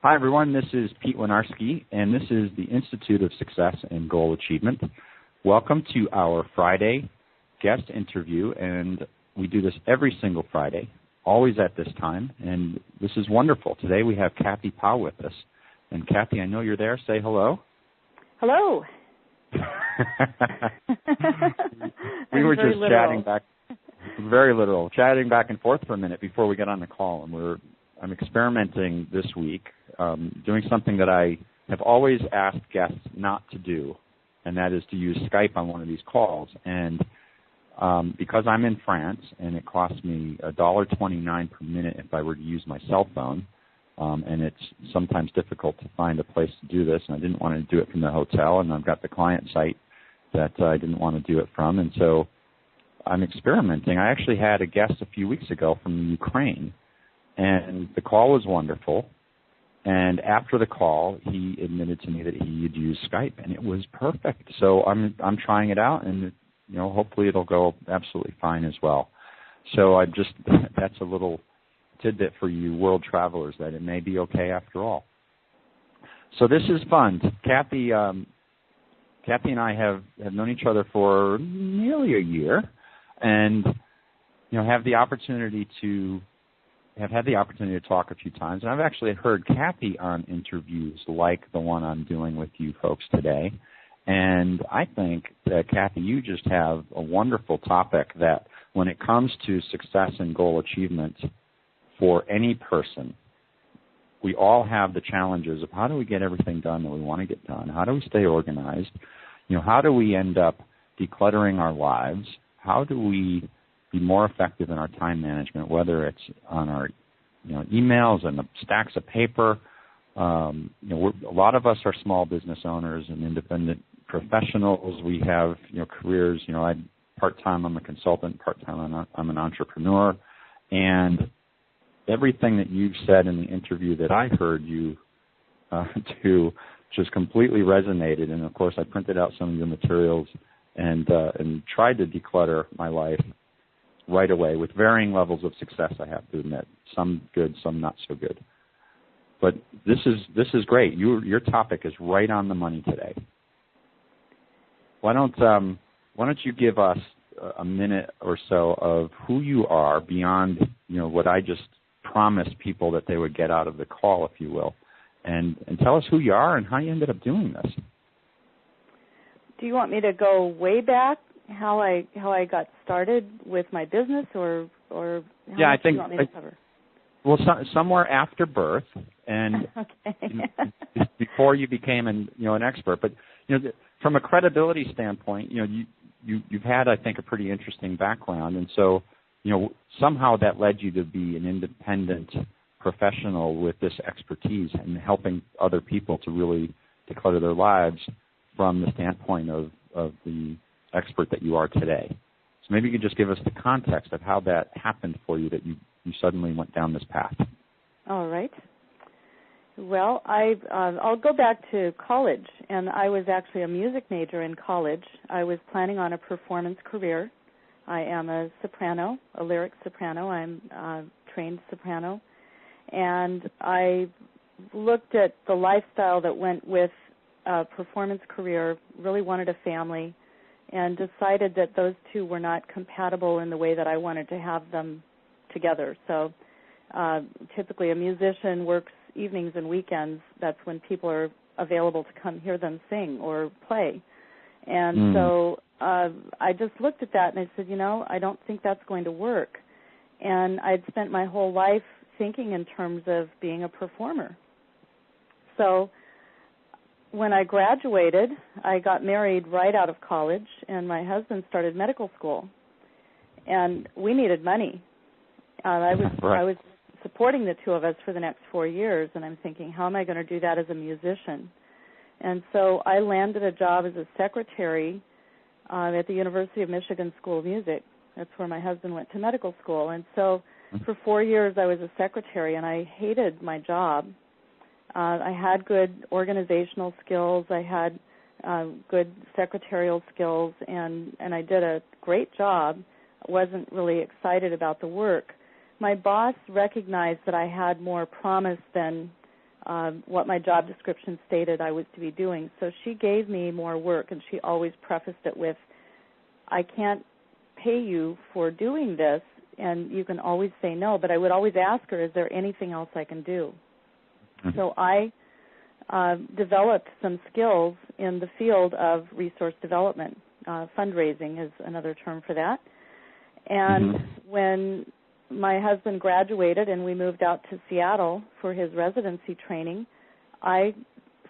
Hi, everyone. This is Pete Winiarski, and this is the Institute of Success and Goal Achievement. Welcome to our Friday guest interview, and we do this every single Friday, always at this time, and this is wonderful. Today we have Kathy Powell with us. And Kathy, I know you're there. Say hello. Hello. We were just chatting back, very literal, chatting back and forth for a minute before we got on the call, and I'm experimenting this week, doing something that I have always asked guests not to do, and that is to use Skype on one of these calls. And because I'm in France, and it costs me $1.29 per minute if I were to use my cell phone, and it's sometimes difficult to find a place to do this, and I didn't want to do it from the hotel, and I've got the client site that I didn't want to do it from, and so I'm experimenting. I actually had a guest a few weeks ago from Ukraine, and the call was wonderful. And after the call, he admitted to me that he had used Skype, and it was perfect. So I'm trying it out, and hopefully it'll go absolutely fine as well. So that's a little tidbit for you world travelers that it may be okay after all. So this is fun. Kathy and I have known each other for nearly a year, and have had the opportunity to talk a few times. And I've actually heard Kathy on interviews like the one I'm doing with you folks today. And I think that, Kathy, you just have a wonderful topic that when it comes to success and goal achievement for any person, we all have the challenges of how do we get everything done that we want to get done? How do we stay organized? How do we end up decluttering our lives? How do we be more effective in our time management, whether it's on our emails and the stacks of paper? A lot of us are small business owners and independent professionals. We have careers. Part-time I'm a consultant, part-time I'm an entrepreneur. And everything that you've said in the interview that I heard you do just completely resonated. And, of course, I printed out some of your materials and tried to declutter my life right away with varying levels of success, I have to admit. Some good, some not so good. But this is great. Your topic is right on the money today. Why don't you give us a minute or so of who you are beyond what I just promised people that they would get out of the call, if you will, and tell us who you are and how you ended up doing this. Do you want me to go way back, how I got started with my business, or how much do you want me to cover? Well, somewhere after birth and before you became an expert. But from a credibility standpoint, you've had, I think, a pretty interesting background, and so somehow that led you to be an independent professional with this expertise and helping other people to really declutter their lives from the standpoint of the expert that you are today. So maybe you could just give us the context of how that happened for you, that you suddenly went down this path. All right. Well, I'll go back to college, and I was actually a music major in college. I was planning on a performance career. I am a soprano, a lyric soprano. I'm a trained soprano. And I looked at the lifestyle that went with a performance career, really wanted a family, and decided that those two were not compatible in the way that I wanted to have them together. So typically a musician works evenings and weekends. That's when people are available to come hear them sing or play. And so I just looked at that and I said, I don't think that's going to work. And I'd spent my whole life thinking in terms of being a performer. So when I graduated, I got married right out of college, and my husband started medical school. And we needed money. I was supporting the two of us for the next 4 years, and I'm thinking, how am I going to do that as a musician? And so I landed a job as a secretary at the University of Michigan School of Music. That's where my husband went to medical school. And so for 4 years I was a secretary, and I hated my job. I had good organizational skills. I had good secretarial skills, and I did a great job. I wasn't really excited about the work. My boss recognized that I had more promise than what my job description stated I was to be doing. So she gave me more work, and she always prefaced it with, I can't pay you for doing this, and you can always say no, but I would always ask her, is there anything else I can do? Mm-hmm. So I developed some skills in the field of resource development. Fundraising is another term for that. And when my husband graduated and we moved out to Seattle for his residency training, I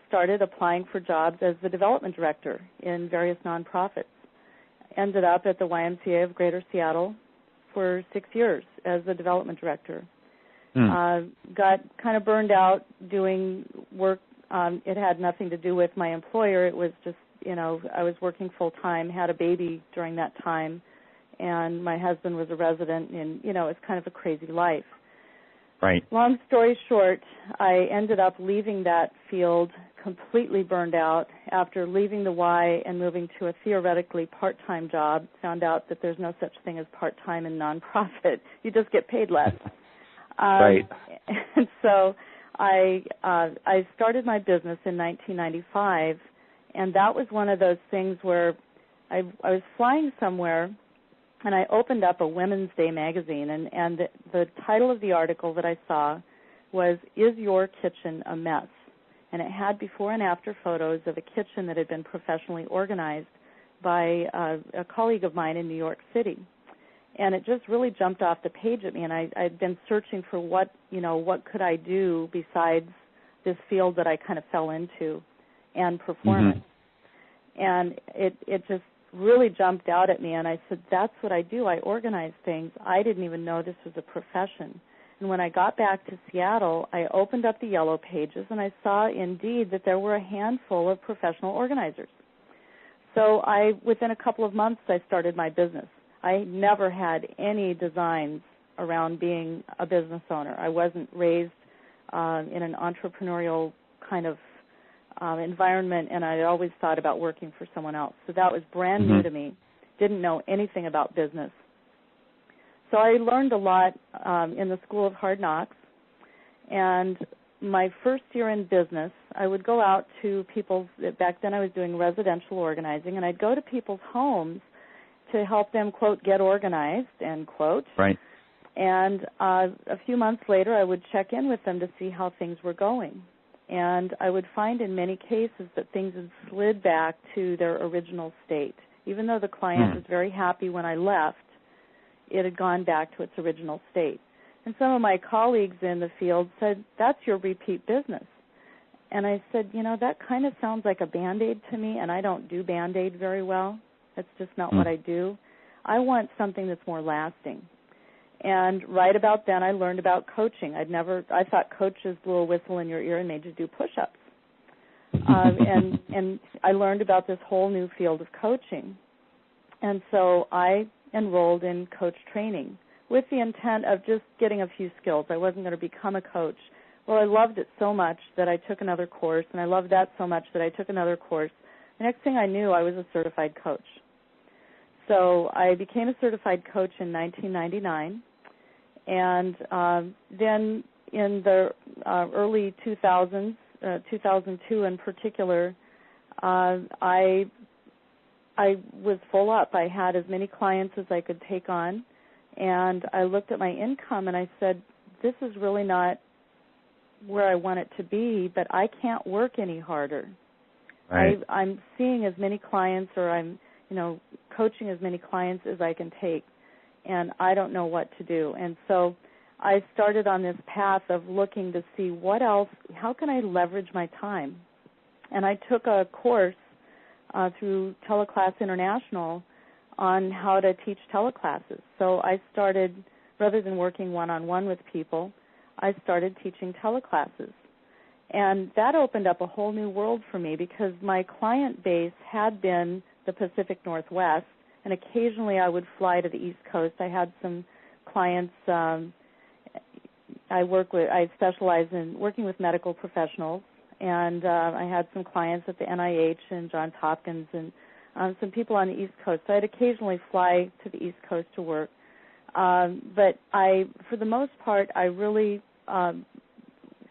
started applying for jobs as the development director in various nonprofits. Ended up at the YMCA of Greater Seattle for 6 years as the development director. Got kind of burned out doing work. It had nothing to do with my employer. It was just, I was working full-time, had a baby during that time, and my husband was a resident, and, it's kind of a crazy life. Right. Long story short, I ended up leaving that field completely burned out after leaving the Y and moving to a theoretically part-time job. Found out that there's no such thing as part-time in nonprofit. You just get paid less. Right. And so I started my business in 1995, and that was one of those things where I was flying somewhere, and I opened up a Women's Day magazine, and the title of the article that I saw was, Is Your Kitchen a Mess? And it had before and after photos of a kitchen that had been professionally organized by a colleague of mine in New York City. And it just really jumped off the page at me, and I'd been searching for what could I do besides this field that I kind of fell into and performance. And it just really jumped out at me, and I said, that's what I do. I organize things. I didn't even know this was a profession. And when I got back to Seattle, I opened up the Yellow Pages, and I saw indeed that there were a handful of professional organizers. So within a couple of months, I started my business. I never had any designs around being a business owner. I wasn't raised in an entrepreneurial kind of environment, and I always thought about working for someone else. So that was brand new to me. Didn't know anything about business. So I learned a lot in the School of Hard Knocks, and my first year in business, I would go out to people's, back then I was doing residential organizing, and I'd go to people's homes to help them, quote, get organized, end quote. Right. And a few months later, I would check in with them to see how things were going. And I would find in many cases that things had slid back to their original state. Even though the client was very happy when I left, it had gone back to its original state. And some of my colleagues in the field said, that's your repeat business. And I said, that kind of sounds like a Band-Aid to me, and I don't do Band-Aid very well. That's just not what I do. I want something that's more lasting. And right about then, I learned about coaching. I thought coaches blew a whistle in your ear and made you do push-ups. And I learned about this whole new field of coaching. And so I enrolled in coach training with the intent of just getting a few skills. I wasn't going to become a coach. Well, I loved it so much that I took another course, and I loved that so much that I took another course. The next thing I knew, I was a certified coach. So I became a certified coach in 1999, and then in the early 2000s, 2002 in particular, I was full up. I had as many clients as I could take on, and I looked at my income and I said, this is really not where I want it to be, but I can't work any harder. Right. I'm seeing as many clients, or I'm coaching as many clients as I can take, and I don't know what to do. And so I started on this path of looking to see what else, how can I leverage my time? And I took a course through Teleclass International on how to teach teleclasses. So I started, rather than working one-on-one with people, I started teaching teleclasses. And that opened up a whole new world for me because my client base had been the Pacific Northwest, and occasionally I would fly to the East Coast. I had some clients I specialize in working with medical professionals, and I had some clients at the NIH and Johns Hopkins and some people on the East Coast. So I'd occasionally fly to the East Coast to work. But for the most part, I really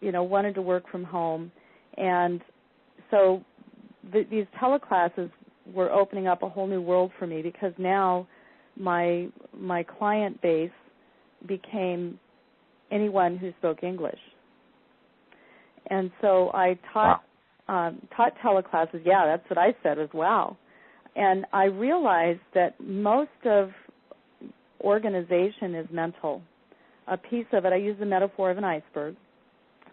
wanted to work from home, and so these teleclasses were opening up a whole new world for me, because now my client base became anyone who spoke English. And so I taught teleclasses. Yeah, that's what I said, was wow. And I realized that most of organization is mental. A piece of it, I use the metaphor of an iceberg.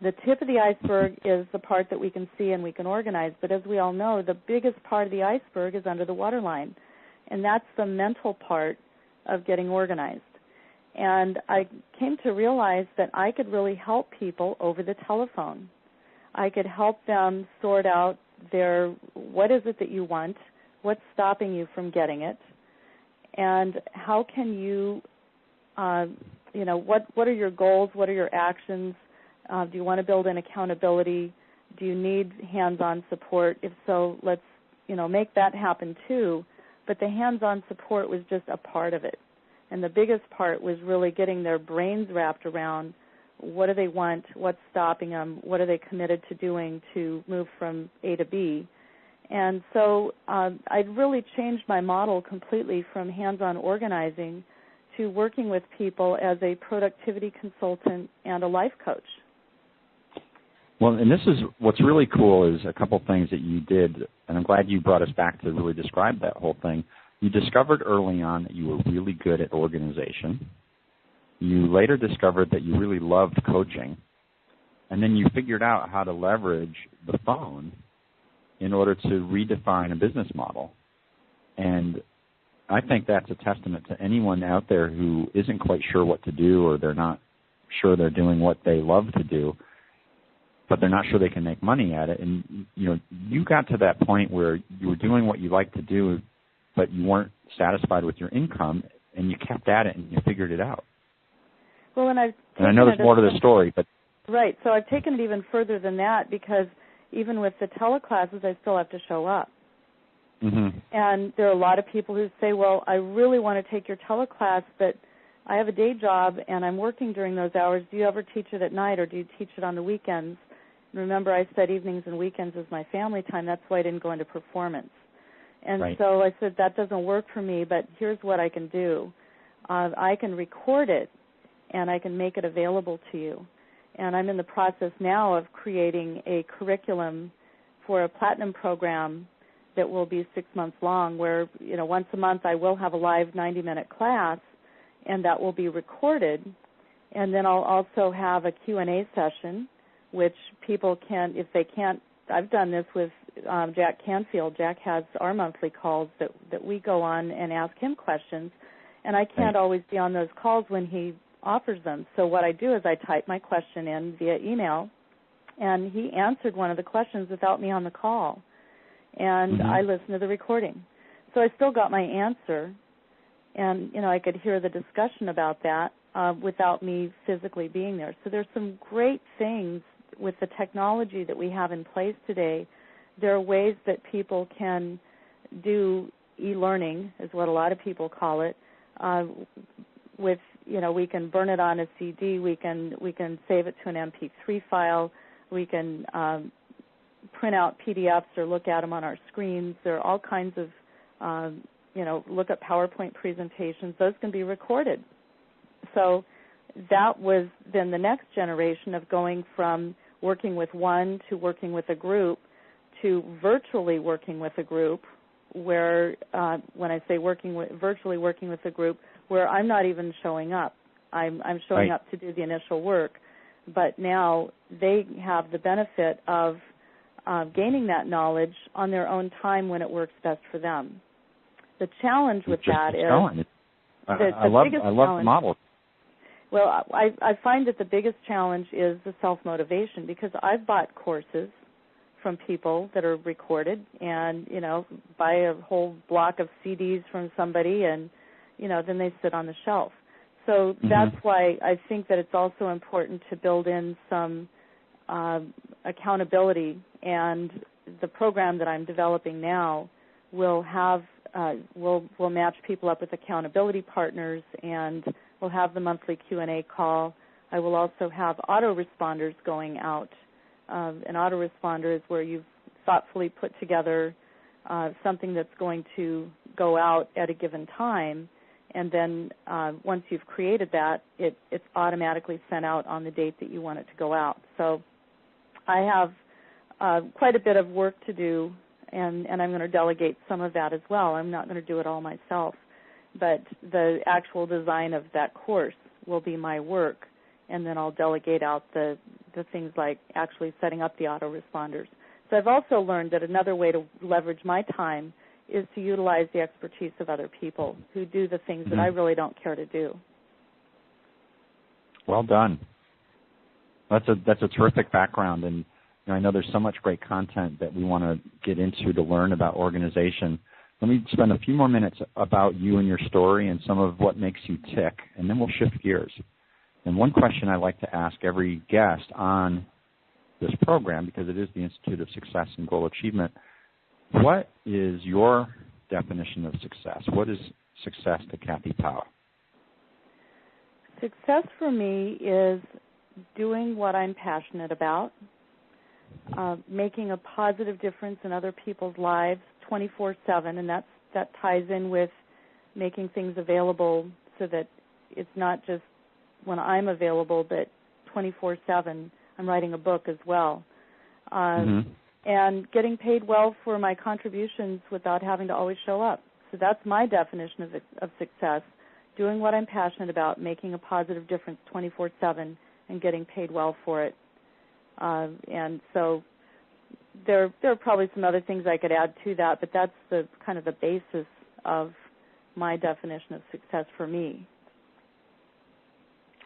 The tip of the iceberg is the part that we can see and we can organize, but as we all know, the biggest part of the iceberg is under the waterline, and that's the mental part of getting organized. And I came to realize that I could really help people over the telephone. I could help them sort out what is it that you want, what's stopping you from getting it, and how can you, what are your goals, what are your actions, do you want to build in accountability, do you need hands-on support? If so, let's, make that happen too. But the hands-on support was just a part of it. And the biggest part was really getting their brains wrapped around what do they want, what's stopping them, what are they committed to doing to move from A to B. And so I'd really changed my model completely from hands-on organizing to working with people as a productivity consultant and a life coach. Well, and this is what's really cool is a couple things that you did, and I'm glad you brought us back to really describe that whole thing. You discovered early on that you were really good at organization. You later discovered that you really loved coaching. And then you figured out how to leverage the phone in order to redefine a business model. And I think that's a testament to anyone out there who isn't quite sure what to do, or they're not sure they're doing what they love to do, but they're not sure they can make money at it. And, you got to that point where you were doing what you like to do, but you weren't satisfied with your income, and you kept at it and you figured it out. Well, and I know there's more to the story, but... Right, so I've taken it even further than that, because even with the teleclasses, I still have to show up. Mm-hmm. And there are a lot of people who say, well, I really want to take your teleclass, but I have a day job and I'm working during those hours. Do you ever teach it at night, or do you teach it on the weekends? And remember, I said evenings and weekends is my family time. That's why I didn't go into performance. And right. So I said, that doesn't work for me, but here's what I can do. I can record it, and I can make it available to you. And I'm in the process now of creating a curriculum for a platinum program that will be 6 months long, where, once a month I will have a live 90-minute class, and that will be recorded. And then I'll also have a Q&A session, which people can, if they can't, I've done this with Jack Canfield. Jack has our monthly calls that we go on and ask him questions, and I can't always be on those calls when he offers them. So what I do is I type my question in via email, and he answered one of the questions without me on the call, and I listened to the recording. So I still got my answer, and, I could hear the discussion about that without me physically being there. So there's some great things with the technology that we have in place today. There are ways that people can do e-learning, is what a lot of people call it, with, we can burn it on a CD, we can save it to an MP3 file, we can print out PDFs or look at them on our screens. There are all kinds of, look at PowerPoint presentations. Those can be recorded. So that was then the next generation of going from working with one to working with a group to virtually working with a group, where when I say virtually working with a group, where I'm not even showing up. I'm showing up to do the initial work, but now they have the benefit of gaining that knowledge on their own time when it works best for them. The challenge with that is I love the model. Well, I find that the biggest challenge is the self-motivation, because I've bought courses from people that are recorded and, buy a whole block of CDs from somebody and, then they sit on the shelf. So that's why I think that it's also important to build in some accountability, and the program that I'm developing now will have will match people up with accountability partners, and we'll have the monthly Q&A call. I will also have autoresponders going out. An autoresponder is where you've thoughtfully put together something that's going to go out at a given time, and then once you've created that, it's automatically sent out on the date that you want it to go out. So I have quite a bit of work to do, and I'm going to delegate some of that as well. I'm not going to do it all myself, but the actual design of that course will be my work, and then I'll delegate out the things like actually setting up the autoresponders. So I've also learned that another way to leverage my time is to utilize the expertise of other people who do the things that I really don't care to do. Well done. That's a terrific background, and I know there's so much great content that we want to get into to learn about organization. Let me spend a few more minutes about you and your story and some of what makes you tick, and then we'll shift gears. And one question I like to ask every guest on this program, because it is the Institute of Success and Goal Achievement, what is your definition of success? What is success to Kathy Powell? Success for me is doing what I'm passionate about, making a positive difference in other people's lives 24/7, and that ties in with making things available so that it's not just when I'm available, but 24/7. I'm writing a book as well. And getting paid well for my contributions without having to always show up. So that's my definition of success, doing what I'm passionate about, making a positive difference 24/7, and getting paid well for it. And so there are probably some other things I could add to that, but that's the kind of the basis of my definition of success for me.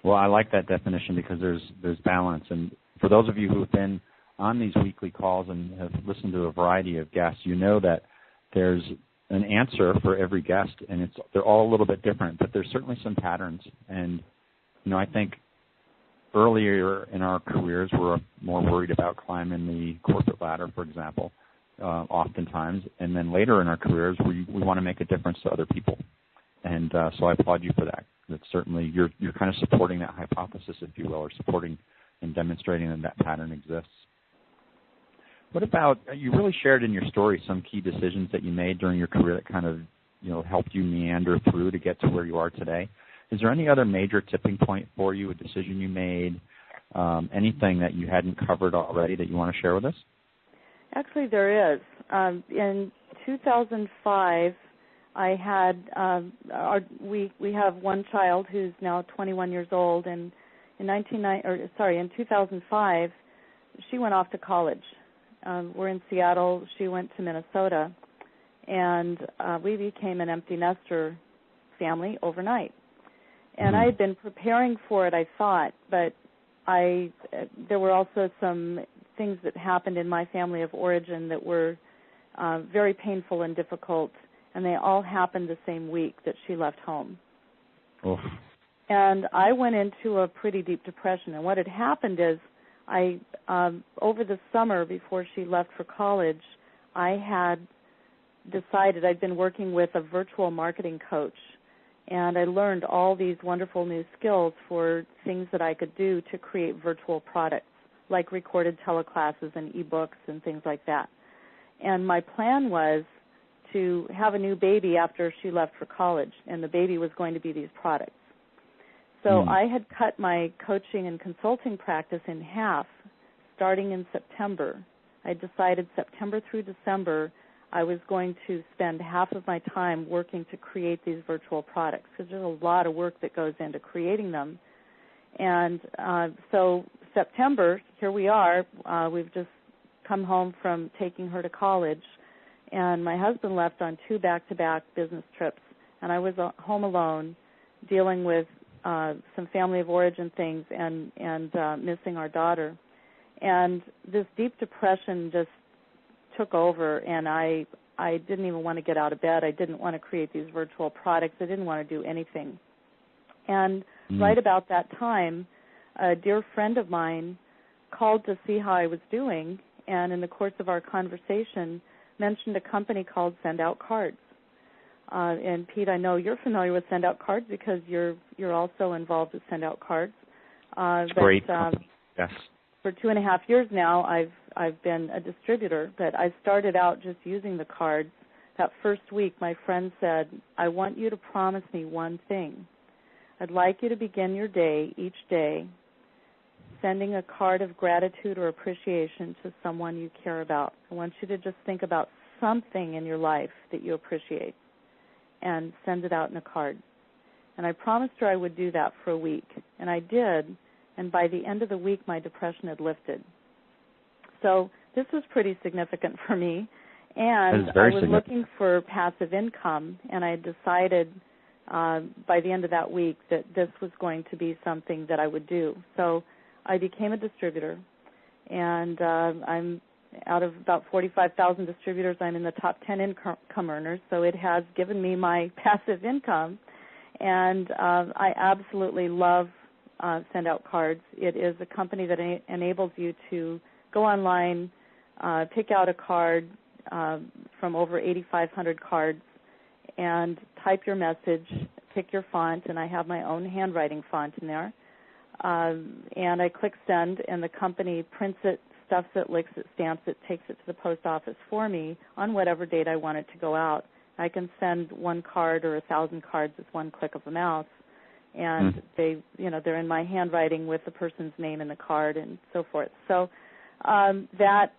Well, I like that definition because there's balance. And for those of you who have been on these weekly calls and have listened to a variety of guests, you know that there's an answer for every guest, and they're all a little bit different, but there's certainly some patterns. And, I think earlier in our careers, we're more worried about climbing the corporate ladder, for example, oftentimes. And then later in our careers, we want to make a difference to other people. And so I applaud you for that. That's certainly, you're kind of supporting that hypothesis, if you will, or supporting and demonstrating that pattern exists. What about, you really shared in your story some key decisions that you made during your career that kind of, helped you meander through to get to where you are today. Is there any other major tipping point for you, a decision you made, anything that you hadn't covered already that you want to share with us? Actually, there is. In 2005, I had we have one child who's now 21 years old, and in 2005, she went off to college. We're in Seattle. She went to Minnesota, and we became an empty nester family overnight. And I had been preparing for it, I thought, but there were also some things that happened in my family of origin that were very painful and difficult, and they all happened the same week that she left home. Oof. And I went into a pretty deep depression. And what had happened is over the summer before she left for college, I had decided I'd been working with a virtual marketing coach, and I learned all these wonderful new skills for things that I could do to create virtual products, like recorded teleclasses and e-books and things like that. And my plan was to have a new baby after she left for college, and the baby was going to be these products. So I had cut my coaching and consulting practice in half starting in September. I decided September through December I was going to spend half of my time working to create these virtual products, because there's a lot of work that goes into creating them. And so September, here we are. We've just come home from taking her to college, and my husband left on 2 back-to-back business trips, and I was home alone dealing with some family of origin things and missing our daughter. And this deep depression just took over, and I didn't even want to get out of bed. I didn't want to create these virtual products. I didn't want to do anything. And right about that time, a dear friend of mine called to see how I was doing, and in the course of our conversation mentioned a company called Send Out Cards. And Pete, I know you're familiar with Send Out Cards because you're also involved with Send Out Cards. It's great. Yes. For 2.5 years now, I've been a distributor, but I started out just using the cards. That first week, my friend said, I want you to promise me one thing. I'd like you to begin your day, each day, sending a card of gratitude or appreciation to someone you care about. I want you to just think about something in your life that you appreciate and send it out in a card. And I promised her I would do that for a week, and I did, and by the end of the week, my depression had lifted. So this was pretty significant for me. And I was looking for passive income, and I decided by the end of that week that this was going to be something that I would do. So I became a distributor, and I'm out of about 45,000 distributors, I'm in the top 10 income earners, so it has given me my passive income, and I absolutely love Send Out Cards. It is a company that enables you to go online, pick out a card from over 8,500 cards, and type your message, pick your font, and I have my own handwriting font in there. And I click send, and the company prints it, stuffs it, licks it, stamps it, takes it to the post office for me on whatever date I want it to go out. I can send one card or 1,000 cards with one click of a mouse, and they're in my handwriting with the person's name in the card and so forth. So that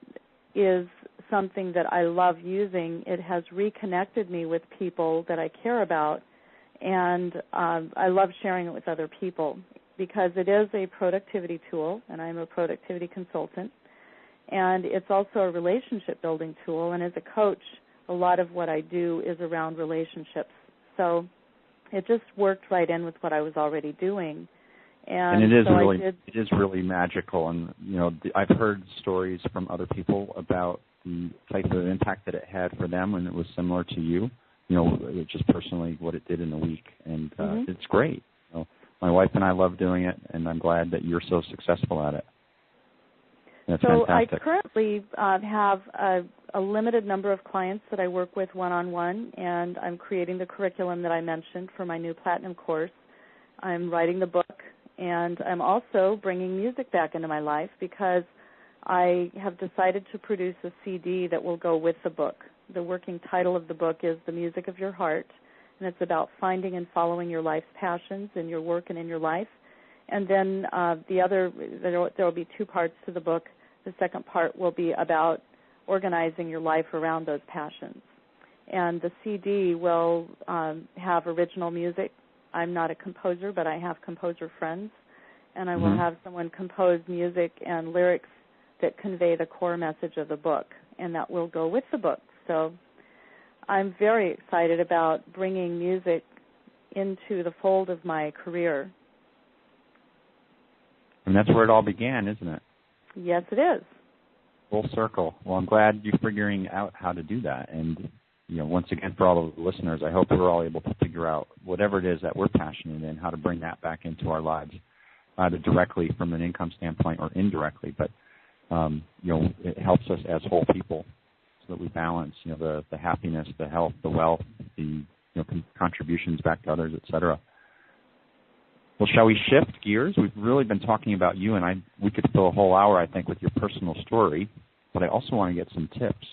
is something that I love using. It has reconnected me with people that I care about, and I love sharing it with other people because it is a productivity tool, and I'm a productivity consultant, and it's also a relationship building tool, and as a coach, a lot of what I do is around relationships. So it just worked right in with what I was already doing. And it is so it is really magical, and I've heard stories from other people about the type of impact that it had for them when it was similar to you. Just personally what it did in a week, and it's great. My wife and I love doing it, and I'm glad that you're so successful at it. That's fantastic. I currently have a limited number of clients that I work with one-on-one, and I'm creating the curriculum that I mentioned for my new Platinum course. I'm writing the book, and I'm also bringing music back into my life because I have decided to produce a CD that will go with the book. The working title of the book is The Music of Your Heart, and it's about finding and following your life's passions in your work and in your life. And then there will be 2 parts to the book. The second part will be about organizing your life around those passions. And the CD will have original music. I'm not a composer, but I have composer friends, and I will have someone compose music and lyrics that convey the core message of the book, and that will go with the book. So I'm very excited about bringing music into the fold of my career. And that's where it all began, isn't it? Yes, it is. Full circle. Well, I'm glad you're figuring out how to do that. And, once again, for all of the listeners, I hope we're all able to figure out whatever it is that we're passionate in, how to bring that back into our lives, either directly from an income standpoint or indirectly. But, it helps us as whole people so that we balance, the happiness, the health, the wealth, the contributions back to others, et cetera. Well, shall we shift gears? We've really been talking about you, and we could fill a whole hour, I think, with your personal story, but I also want to get some tips.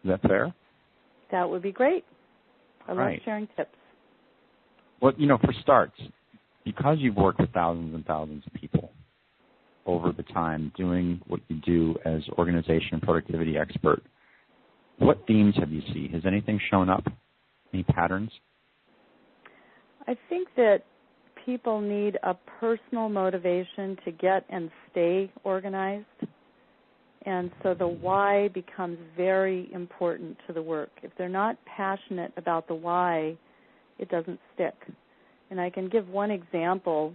Is that fair? That would be great. I love sharing tips. Well, for starts, because you've worked with thousands and thousands of people over the time doing what you do as organization and productivity expert, what themes have you seen? Has anything shown up? Any patterns? I think that people need a personal motivation to get and stay organized. And so the why becomes very important to the work. If they're not passionate about the why, it doesn't stick. And I can give one example.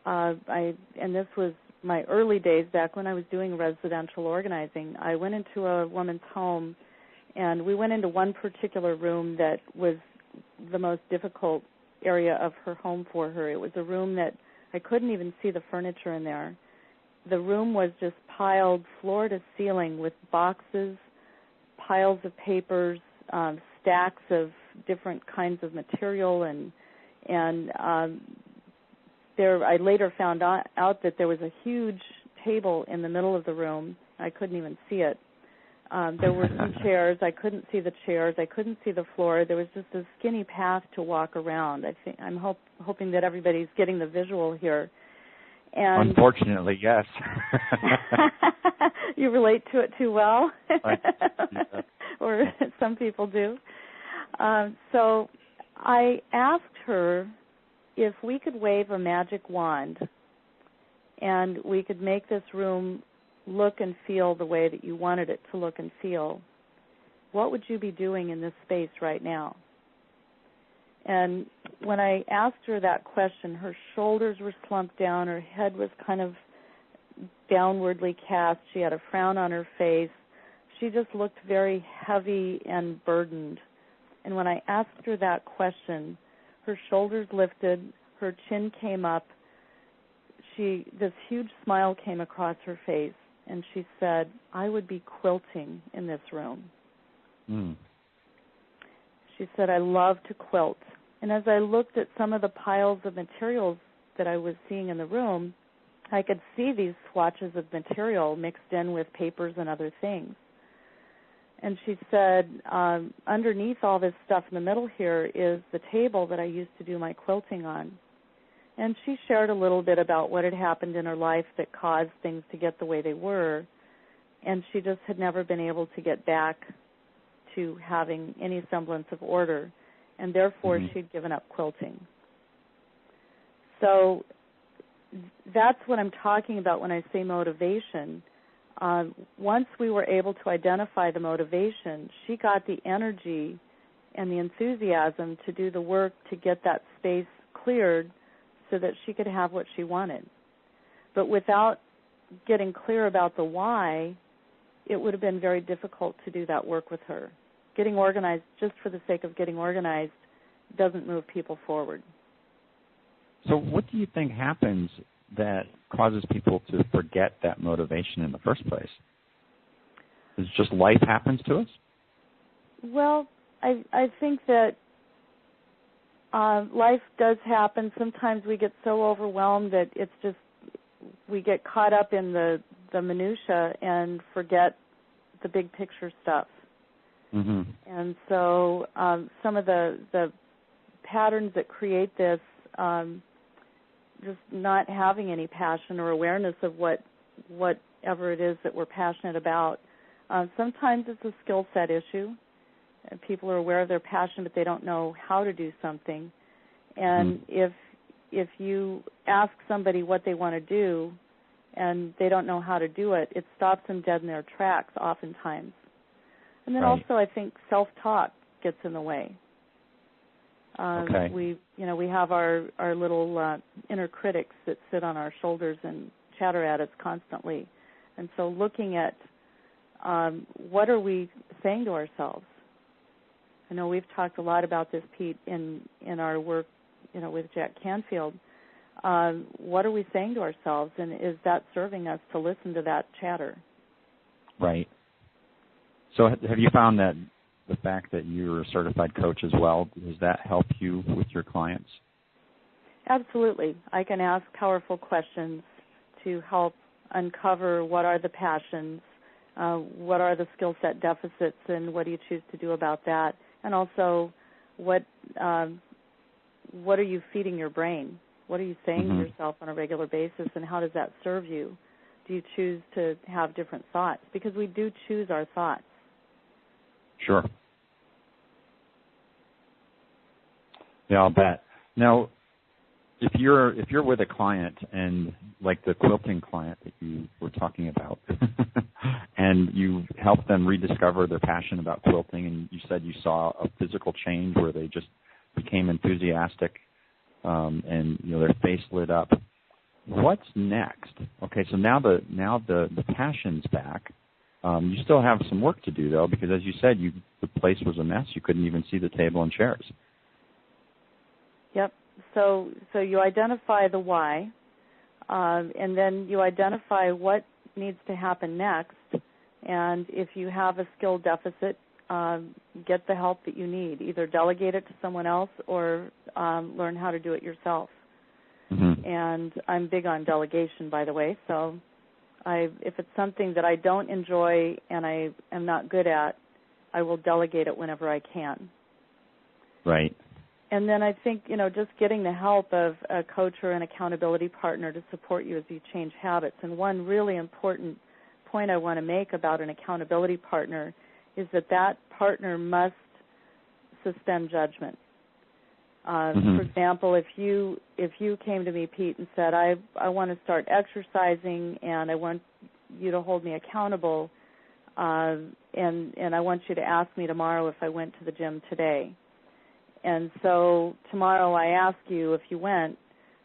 And this was my early days back when I was doing residential organizing. I went into a woman's home, and we went into one particular room that was the most difficult area of her home for her. It was a room that I couldn't even see the furniture in there. The room was just piled floor to ceiling with boxes, piles of papers, stacks of different kinds of material, and I later found out that there was a huge table in the middle of the room. I couldn't even see it. There were some chairs. I couldn't see the chairs. I couldn't see the floor. There was just a skinny path to walk around. I'm hoping that everybody's getting the visual here. And unfortunately, yes. You relate to it too well, or some people do. So I asked her if we could wave a magic wand and we could make this room look and feel the way that you wanted it to look and feel, what would you be doing in this space right now? And when I asked her that question, her shoulders were slumped down, her head was kind of downwardly cast, she had a frown on her face. She just looked very heavy and burdened. And when I asked her that question, her shoulders lifted, her chin came up, this huge smile came across her face, and she said, I would be quilting in this room. Mm. She said, I love to quilt. And as I looked at some of the piles of materials that I was seeing in the room, I could see these swatches of material mixed in with papers and other things. And she said, underneath all this stuff in the middle here is the table that I used to do my quilting on. And she shared a little bit about what had happened in her life that caused things to get the way they were. And she just had never been able to get back to having any semblance of order. And therefore, she'd given up quilting. So that's what I'm talking about when I say motivation. Once we were able to identify the motivation, she got the energy and the enthusiasm to do the work to get that space cleared so that she could have what she wanted. But without getting clear about the why, it would have been very difficult to do that work with her. Getting organized just for the sake of getting organized doesn't move people forward. So what do you think happens that causes people to forget that motivation in the first place? Is it just life happens to us? Well, I think that life does happen. Sometimes we get so overwhelmed that it's just we get caught up in the minutia and forget the big picture stuff. Mm-hmm. And so some of the patterns that create this, just not having any passion or awareness of whatever it is that we're passionate about. Sometimes it's a skill set issue. People are aware of their passion, but they don't know how to do something. And if you ask somebody what they want to do and they don't know how to do it, it stops them dead in their tracks oftentimes. And then also I think self-talk gets in the way. We have our little inner critics that sit on our shoulders and chatter at us constantly. And so looking at what are we saying to ourselves? I know we've talked a lot about this, Pete, in our work, with Jack Canfield. What are we saying to ourselves, and is that serving us to listen to that chatter? Right. So have you found that the fact that you're a certified coach as well, does that help you with your clients? Absolutely. I can ask powerful questions to help uncover what are the passions, what are the skill set deficits, and what do you choose to do about that? And also, what are you feeding your brain? What are you saying to yourself on a regular basis, and how does that serve you? Do you choose to have different thoughts? Because we do choose our thoughts. Sure. Yeah, I'll bet. Now, if you're with a client, and like the quilting client that you were talking about, and you help them rediscover their passion about quilting, and you said you saw a physical change where they just became enthusiastic, and their face lit up. What's next? Okay, so now the passion's back. You still have some work to do though, because as you said, the place was a mess. You couldn't even see the table and chairs. Yep. So you identify the why, and then you identify what needs to happen next. And if you have a skill deficit, get the help that you need. Either delegate it to someone else or learn how to do it yourself. And I'm big on delegation, by the way, so if it's something that I don't enjoy and I am not good at, I will delegate it whenever I can. Right. And then I think, just getting the help of a coach or an accountability partner to support you as you change habits. And one really important point I want to make about an accountability partner is that partner must suspend judgment. For example, if you came to me, Pete, and said, I want to start exercising and I want you to hold me accountable, and I want you to ask me tomorrow if I went to the gym today. And so tomorrow I ask you if you went,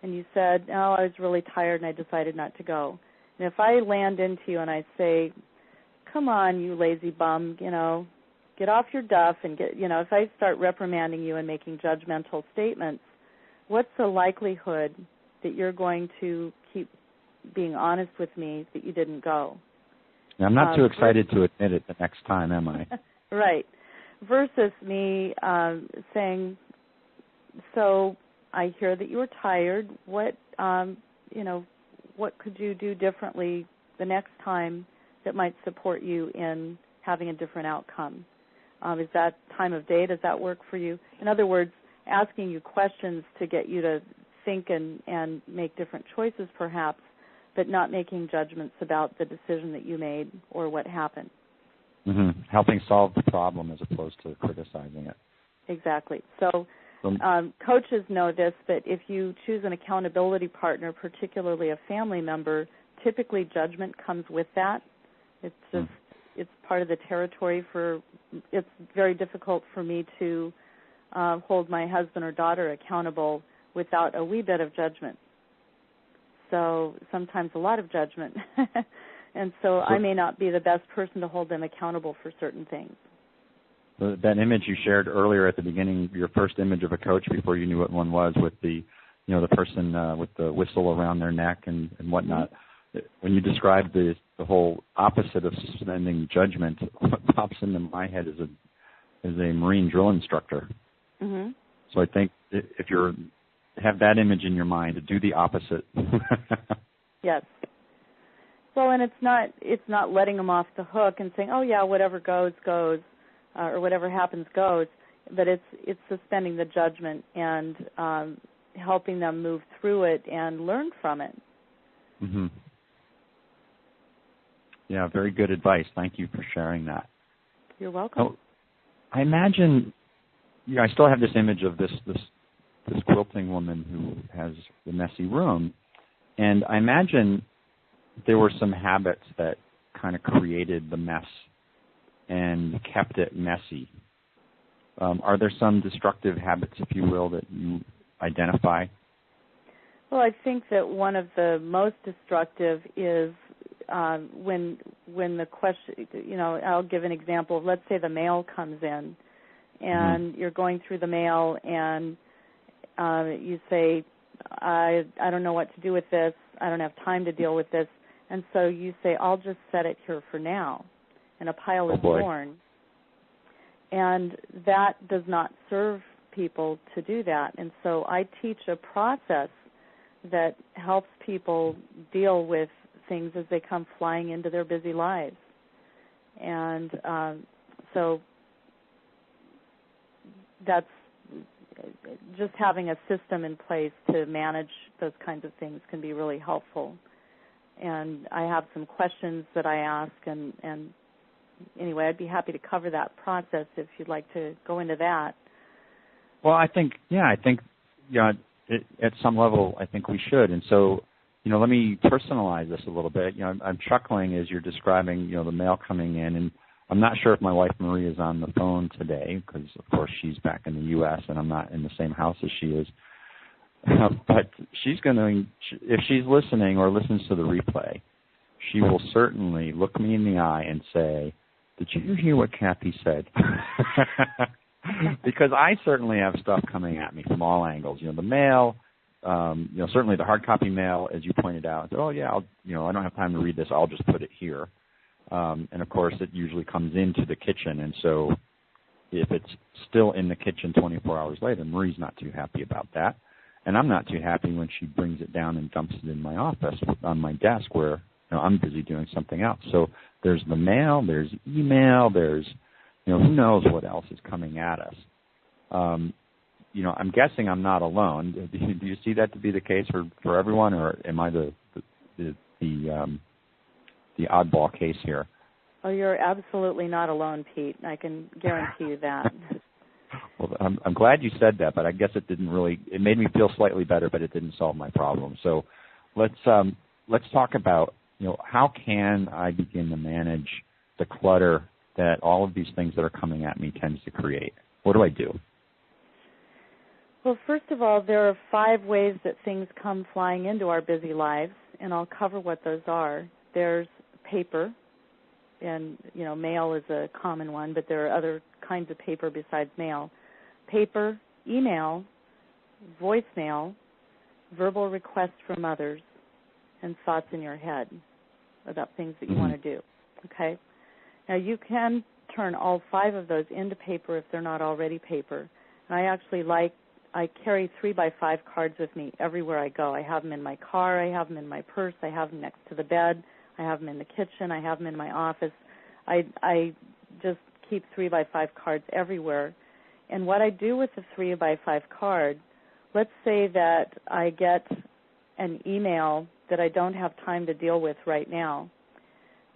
and you said, no, I was really tired and I decided not to go. And if I land into you and I say, come on, you lazy bum, get off your duff and if I start reprimanding you and making judgmental statements, what's the likelihood that you're going to keep being honest with me that you didn't go? I'm not too excited to admit it the next time, am I? Right. Versus me saying, so I hear that you were tired. What could you do differently the next time that might support you in having a different outcome? Is that time of day? Does that work for you? In other words, asking you questions to get you to think and make different choices perhaps, but not making judgments about the decision that you made or what happened. Mm-hmm. Helping solve the problem as opposed to criticizing it. Exactly. So coaches know this, but if you choose an accountability partner, particularly a family member, typically judgment comes with that. It's just it's part of the territory it's very difficult for me to hold my husband or daughter accountable without a wee bit of judgment. So sometimes a lot of judgment. And so I may not be the best person to hold them accountable for certain things. That image you shared earlier at the beginning, your first image of a coach before you knew what one was, with the person with the whistle around their neck and whatnot. When you described the whole opposite of suspending judgment, what pops into my head is a Marine drill instructor. Mm-hmm. So I think if you have that image in your mind, do the opposite. Yes. Well, and it's not letting them off the hook and saying, oh yeah, whatever goes, or whatever happens goes, but it's suspending the judgment and helping them move through it and learn from it. Mm-hmm. Yeah, very good advice. Thank you for sharing that. You're welcome. I imagine, I still have this image of this quilting woman who has the messy room, and I imagine there were some habits that kind of created the mess and kept it messy. Are there some destructive habits, if you will, that you identify? Well, I think that one of the most destructive is when the question, I'll give an example. Let's say the mail comes in, and you're going through the mail, and you say, I don't know what to do with this. I don't have time to deal with this. And so you say, I'll just set it here for now. And a pile is born. And that does not serve people to do that. And so I teach a process that helps people deal with things as they come flying into their busy lives. And so that's just having a system in place to manage those kinds of things can be really helpful. And I have some questions that I ask, and anyway, I'd be happy to cover that process if you'd like to go into that. Well, I think at some level, I think we should. And so, let me personalize this a little bit. I'm chuckling as you're describing, the mail coming in, and I'm not sure if my wife Marie is on the phone today because, of course, she's back in the U.S. and I'm not in the same house as she is. But she's if she's listening or listens to the replay, she will certainly look me in the eye and say, did you hear what Kathy said? Because I certainly have stuff coming at me from all angles. The mail, certainly the hard copy mail, as you pointed out. Oh yeah, I don't have time to read this. I'll just put it here. And of course, it usually comes into the kitchen, and so if it's still in the kitchen 24 hours later, Marie's not too happy about that. And I'm not too happy when she brings it down and dumps it in my office on my desk where I'm busy doing something else. So there's the mail, there's email, there's, who knows what else is coming at us. I'm guessing I'm not alone. Do you see that to be the case for everyone, or am I the oddball case here? Oh, you're absolutely not alone, Pete. I can guarantee you that. Well, I'm glad you said that, but I guess it made me feel slightly better, but it didn't solve my problem. So let's talk about, how can I begin to manage the clutter that all of these things that are coming at me tends to create? What do I do? Well, first of all, there are 5 ways that things come flying into our busy lives, and I'll cover what those are. There's paper, and, mail is a common one, but there are other kinds of paper besides mail. Paper, email, voicemail, verbal requests from others, and thoughts in your head about things that you want to do, okay? Now, you can turn all 5 of those into paper if they're not already paper. And I carry 3x5 cards with me everywhere I go. I have them in my car. I have them in my purse. I have them next to the bed. I have them in the kitchen. I have them in my office. I just keep 3x5 cards everywhere. And what I do with the 3x5 card, let's say that I get an email that I don't have time to deal with right now.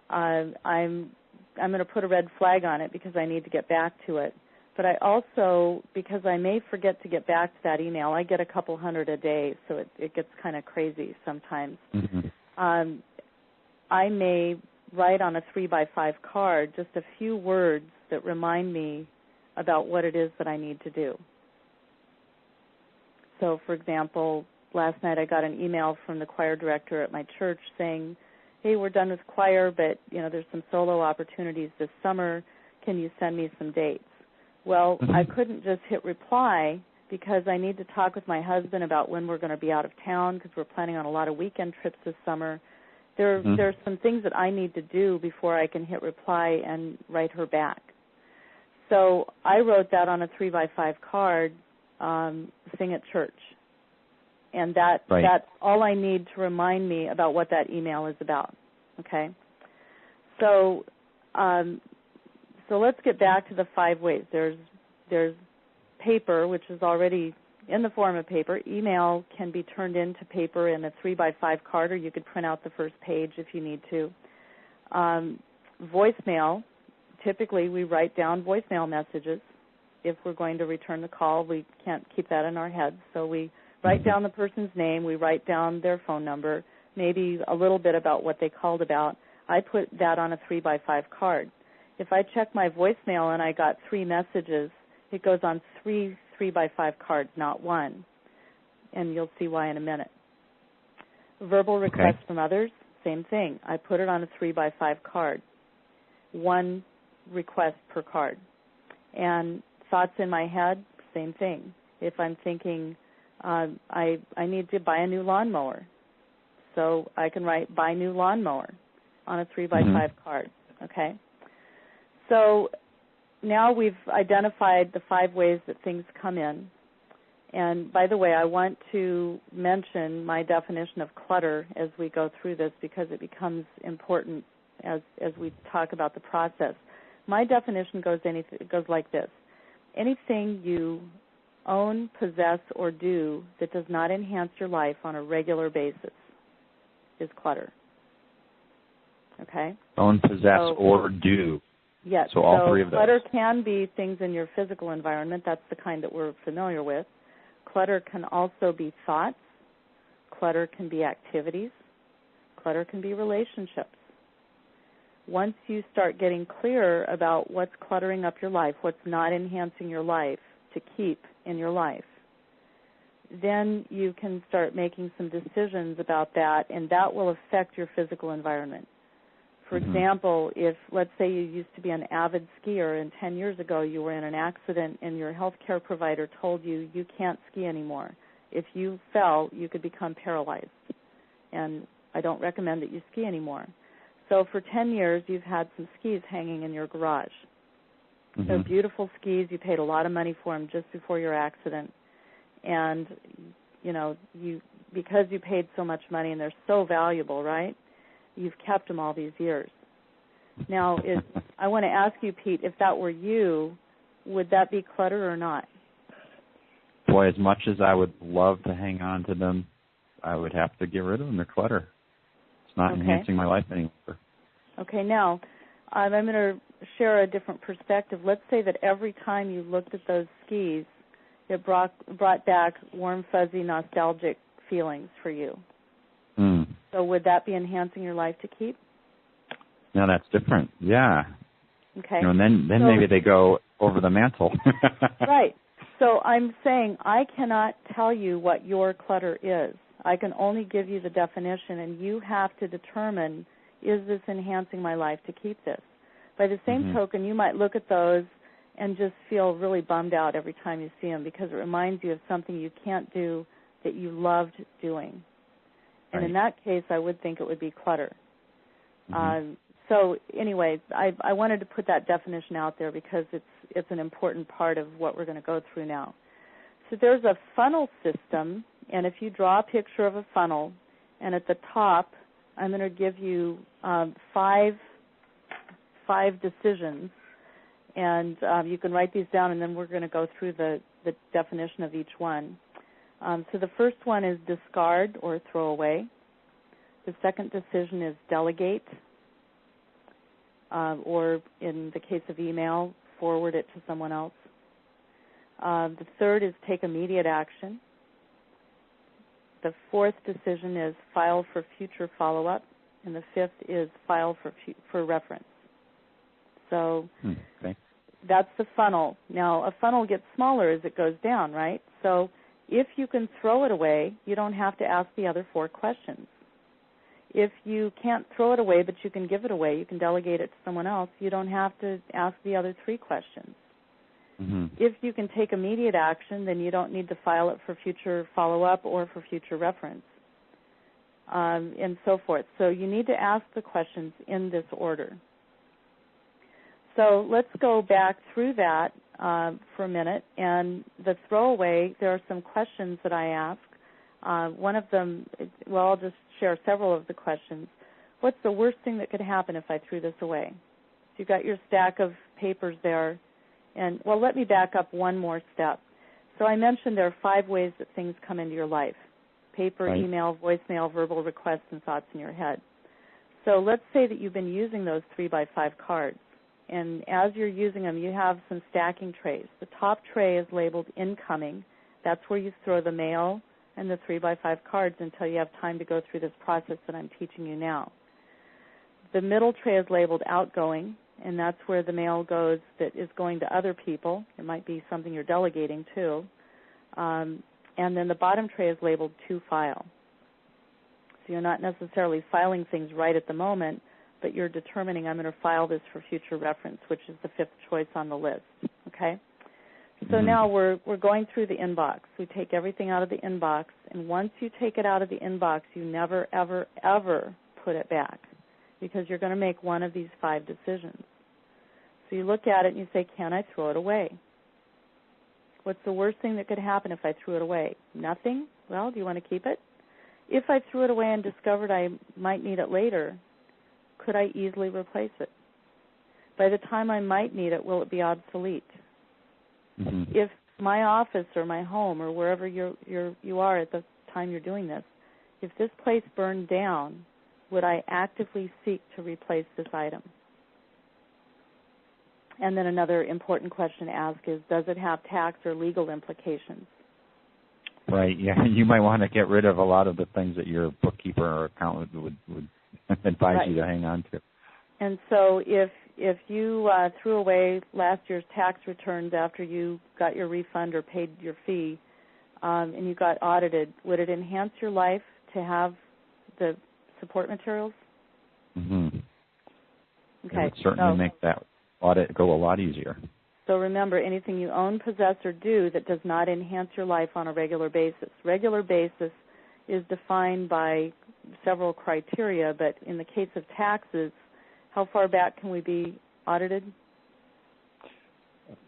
I'm going to put a red flag on it because I need to get back to it. But I also, because I may forget to get back to that email, I get a couple hundred a day, so it gets kind of crazy sometimes. Mm-hmm. I may write on a 3x5 card just a few words that remind me about what it is that I need to do. So, for example, last night I got an email from the choir director at my church saying, hey, we're done with choir, but, there's some solo opportunities this summer. Can you send me some dates? Well, I couldn't just hit reply because I need to talk with my husband about when we're going to be out of town because we're planning on a lot of weekend trips this summer. There's some things that I need to do before I can hit reply and write her back. So I wrote that on a 3x5 card, Sing at Church. And that's all I need to remind me about what that email is about, okay? So let's get back to the 5 ways. There's paper, which is already in the form of paper. Email can be turned into paper in a 3x5 card, or you could print out the first page if you need to. Voicemail, typically we write down voicemail messages. If we're going to return the call, we can't keep that in our heads, so we write down the person's name, we write down their phone number, maybe a little bit about what they called about. I put that on a 3x5 card. If I check my voicemail and I got 3 messages, it goes on 3 3x5 cards, not 1. And you'll see why in a minute. Verbal requests from others, same thing. I put it on a 3x5 card. 1 request per card. And thoughts in my head, same thing. If I'm thinking I need to buy a new lawnmower, so I can write buy new lawnmower on a 3x5 card, okay? So now we've identified the 5 ways that things come in. And by the way, I want to mention my definition of clutter as we go through this because it becomes important as we talk about the process. My definition goes like this. Anything you own, possess, or do that does not enhance your life on a regular basis is clutter. Okay? Own, possess, or do. Yes. So all 3 of those. Clutter can be things in your physical environment. That's the kind that we're familiar with. Clutter can also be thoughts. Clutter can be activities. Clutter can be relationships. Once you start getting clear about what's cluttering up your life, what's not enhancing your life to keep in your life, then you can start making some decisions about that, and that will affect your physical environment. For example, if, let's say you used to be an avid skier and 10 years ago you were in an accident and your health care provider told you you can't ski anymore. If you fell, you could become paralyzed. And I don't recommend that you ski anymore. So for 10 years, you've had some skis hanging in your garage. They're beautiful skis. You paid a lot of money for them just before your accident. And because you paid so much money and they're so valuable, right? You've kept them all these years. Now, I want to ask you, Pete, if that were you, would that be clutter or not? Boy, as much as I would love to hang on to them, I would have to get rid of them. They're clutter. It's not enhancing my life anymore. Okay, now, I'm going to share a different perspective. Let's say that every time you looked at those skis, it brought back warm, fuzzy, nostalgic feelings for you. So would that be enhancing your life to keep? No, that's different. Yeah. Okay. And then maybe they go over the mantle. Right. So I'm saying I cannot tell you what your clutter is. I can only give you the definition, and you have to determine, is this enhancing my life to keep this? By the same token, you might look at those and just feel really bummed out every time you see them because it reminds you of something you can't do that you loved doing. And in that case, I would think it would be clutter. So anyway, I wanted to put that definition out there because it's an important part of what we're going to go through now. So there's a funnel system, and if you draw a picture of a funnel, and at the top, I'm going to give you five decisions, and you can write these down, and then we're going to go through the definition of each one. So the first one is discard or throw away. The second decision is delegate, or in the case of email, forward it to someone else. The third is take immediate action. The fourth decision is file for future follow-up, and the fifth is file for reference. So that's the funnel. Now, a funnel gets smaller as it goes down, right? So if you can throw it away, you don't have to ask the other 4 questions. If you can't throw it away, but you can give it away, you can delegate it to someone else, you don't have to ask the other 3 questions. If you can take immediate action, then you don't need to file it for future follow-up or for future reference, and so forth. So you need to ask the questions in this order. So let's go back through that for a minute. And the throwaway, there are some questions that I ask. One of them, well, I'll just share several of the questions. What's the worst thing that could happen if I threw this away? So you've got your stack of papers there. And, well, let me back up one more step. So I mentioned there are 5 ways that things come into your life: paper, email, voicemail, verbal requests, and thoughts in your head. So let's say that you've been using those 3x5 cards. And as you're using them, you have some stacking trays. The top tray is labeled incoming. That's where you throw the mail and the 3x5 cards until you have time to go through this process that I'm teaching you now. The middle tray is labeled outgoing, and that's where the mail goes that is going to other people. It might be something you're delegating to. And then the bottom tray is labeled to file. So you're not necessarily filing things right at the moment, but you're determining, I'm going to file this for future reference, which is the 5th choice on the list. Okay? So now we're going through the inbox. We take everything out of the inbox, and once you take it out of the inbox, you never, ever, ever put it back, because you're going to make one of these 5 decisions. So you look at it and you say, can I throw it away? What's the worst thing that could happen if I threw it away? Nothing? Well, do you want to keep it? If I threw it away and discovered I might need it later, could I easily replace it? By the time I might need it, will it be obsolete? If my office or my home or wherever you are at the time you're doing this, if this place burned down, would I actively seek to replace this item? And then another important question to ask is, does it have tax or legal implications? Right, yeah. You might want to get rid of a lot of the things that your bookkeeper or accountant would advise you to hang on to. And so if you threw away last year's tax returns after you got your refund or paid your fee, and you got audited, would it enhance your life to have the support materials? Okay. It would certainly make that audit go a lot easier. So remember, anything you own, possess, or do that does not enhance your life on a regular basis. Regular basis is defined by several criteria, but in the case of taxes, how far back can we be audited?